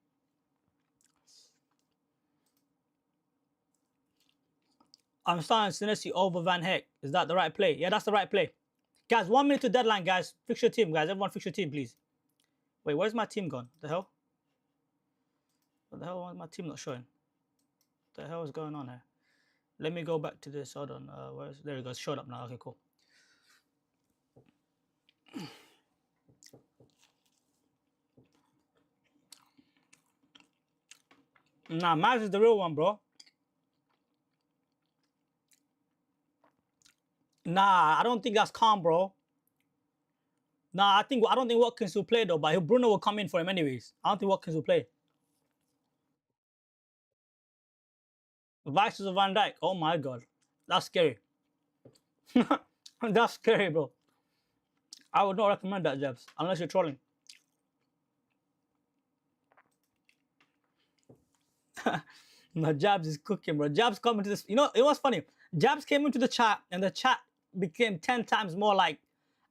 I'm starting Senesi over Van Heck. Is that the right play? Yeah, that's the right play. Guys, 1 minute to deadline, guys. Fix your team, guys. Everyone fix your team, please. Wait, where's my team gone? The hell? What the hell? Why is my team not showing? What the hell is going on here? Let me go back to this. Hold on. There it goes. Showed up now. Okay, cool. Nah, Miles is the real one, bro. Nah, I don't think that's calm, bro. Nah, I don't think Watkins will play though, but Bruno will come in for him anyways. I don't think Watkins will play. Vices of Van Dijk. Oh my god. That's scary. That's scary, bro. I would not recommend that, Jabs, unless you're trolling. My Jabs is cooking, bro. Jabs coming to this. You know, it was funny. Jabs came into the chat, and the chat became 10 times more like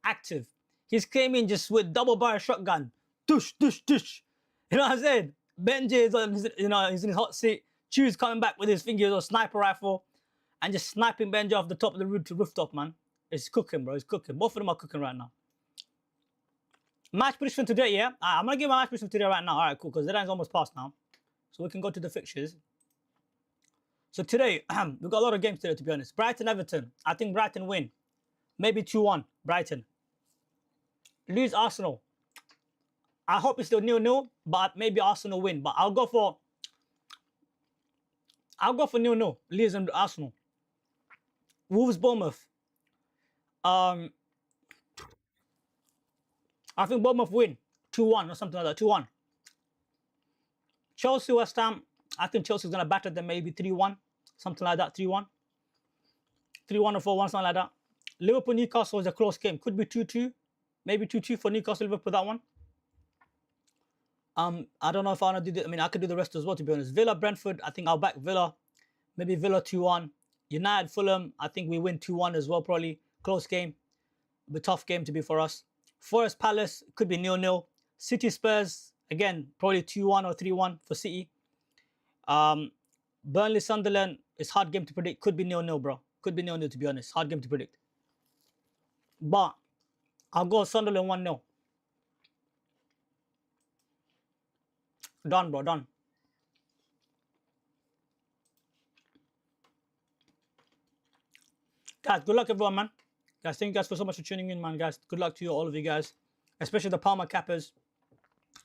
active. He's came in just with double barrel shotgun. Tush, tush, tush. You know what I'm saying? Benji is on his, he's in his hot seat. Chew's coming back with his fingers or sniper rifle and just sniping Benji off the top of the rooftop, man. It's cooking, bro. It's cooking. Both of them are cooking right now. Match prediction today, yeah? I'm going to give my match prediction today right now. All right, cool, because the line's almost past now. So we can go to the fixtures. So today, we've got a lot of games today, to be honest. Brighton-Everton. I think Brighton win. Maybe 2-1, Brighton. Leeds Arsenal. I hope it's still 0-0, but maybe Arsenal win. But I'll go for 0-0. Leeds and Arsenal. Wolves Bournemouth. I think Bournemouth win. 2-1 or something like that. 2-1. Chelsea, West Ham. I think Chelsea's gonna batter them maybe 3-1, something like that. 3-1, 3-1 or 4-1, something like that. Liverpool, Newcastle is a close game. Could be 2-2, maybe 2-2 for Newcastle, Liverpool, that one. I don't know if I want to do. I mean, I could do the rest as well, to be honest. Villa, Brentford. I think I'll back Villa. Maybe Villa 2-1. United, Fulham. I think we win 2-1 as well, probably. Close game. A tough game to be for us. Forest, Palace. Could be 0-0. City, Spurs. Again, probably 2-1 or 3-1 for City. Burnley, Sunderland. It's hard game to predict. Could be 0-0, bro. Could be 0-0, to be honest. Hard game to predict. But I'll go Sunderland 1-0. Done, bro. Done. Guys, good luck, everyone, man. Guys, thank you guys so much for tuning in, man. Guys, good luck to you, all of you guys. Especially the Palmer cappers.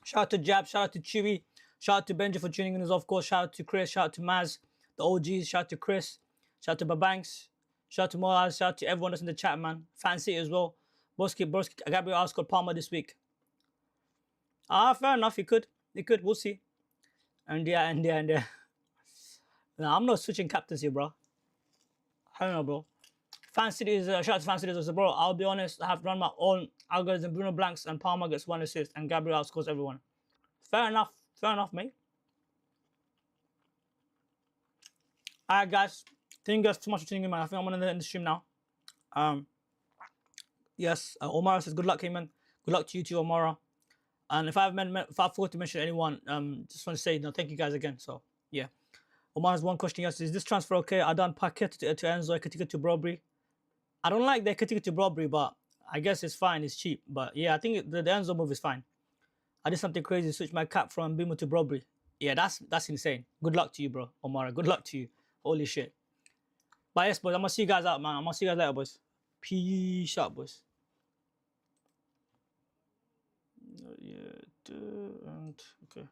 Shout out to Jab. Shout out to Chewy. Shout out to Benji for tuning in as well, of course. Shout out to Chris. Shout out to Maz, the OGs. Shout out to Chris. Shout out to Babanks. Shout out to Moaz. Shout out to everyone that's in the chat, man. Fancy as well. Broski, Gabriel asked Palmer this week. Fair enough. He could. We'll see. And yeah. No, I'm not switching captains here, bro. I don't know, bro. Fan Cities, shout out to Fan Cities, bro. I'll be honest, I have run my own algorithm. Bruno blanks and Palmer gets 1 assist, and Gabriel scores everyone. Fair enough, mate. Alright, guys. Thank you guys so much for tuning in, man. I think I'm gonna end the stream now. Yes, Omara says good luck, Kayman. Good luck to you too, Omara. And if I forgot to mention anyone, just want to say thank you guys again. So yeah. Omar has one question. Yes, is this transfer okay? I done Paquet to Enzo, Ekitike to Brobry. I don't like the Ekitike to Brobry, but I guess it's fine. It's cheap. But yeah, I think the Enzo move is fine. I did something crazy. Switch my cap from Bimo to Brobry. Yeah, that's insane. Good luck to you, bro, Omar. Good luck to you. Holy shit. But yes, boys, I'm gonna see you guys out, man. I'm gonna see you guys later, boys. Peace out, boys. Yeah, and okay.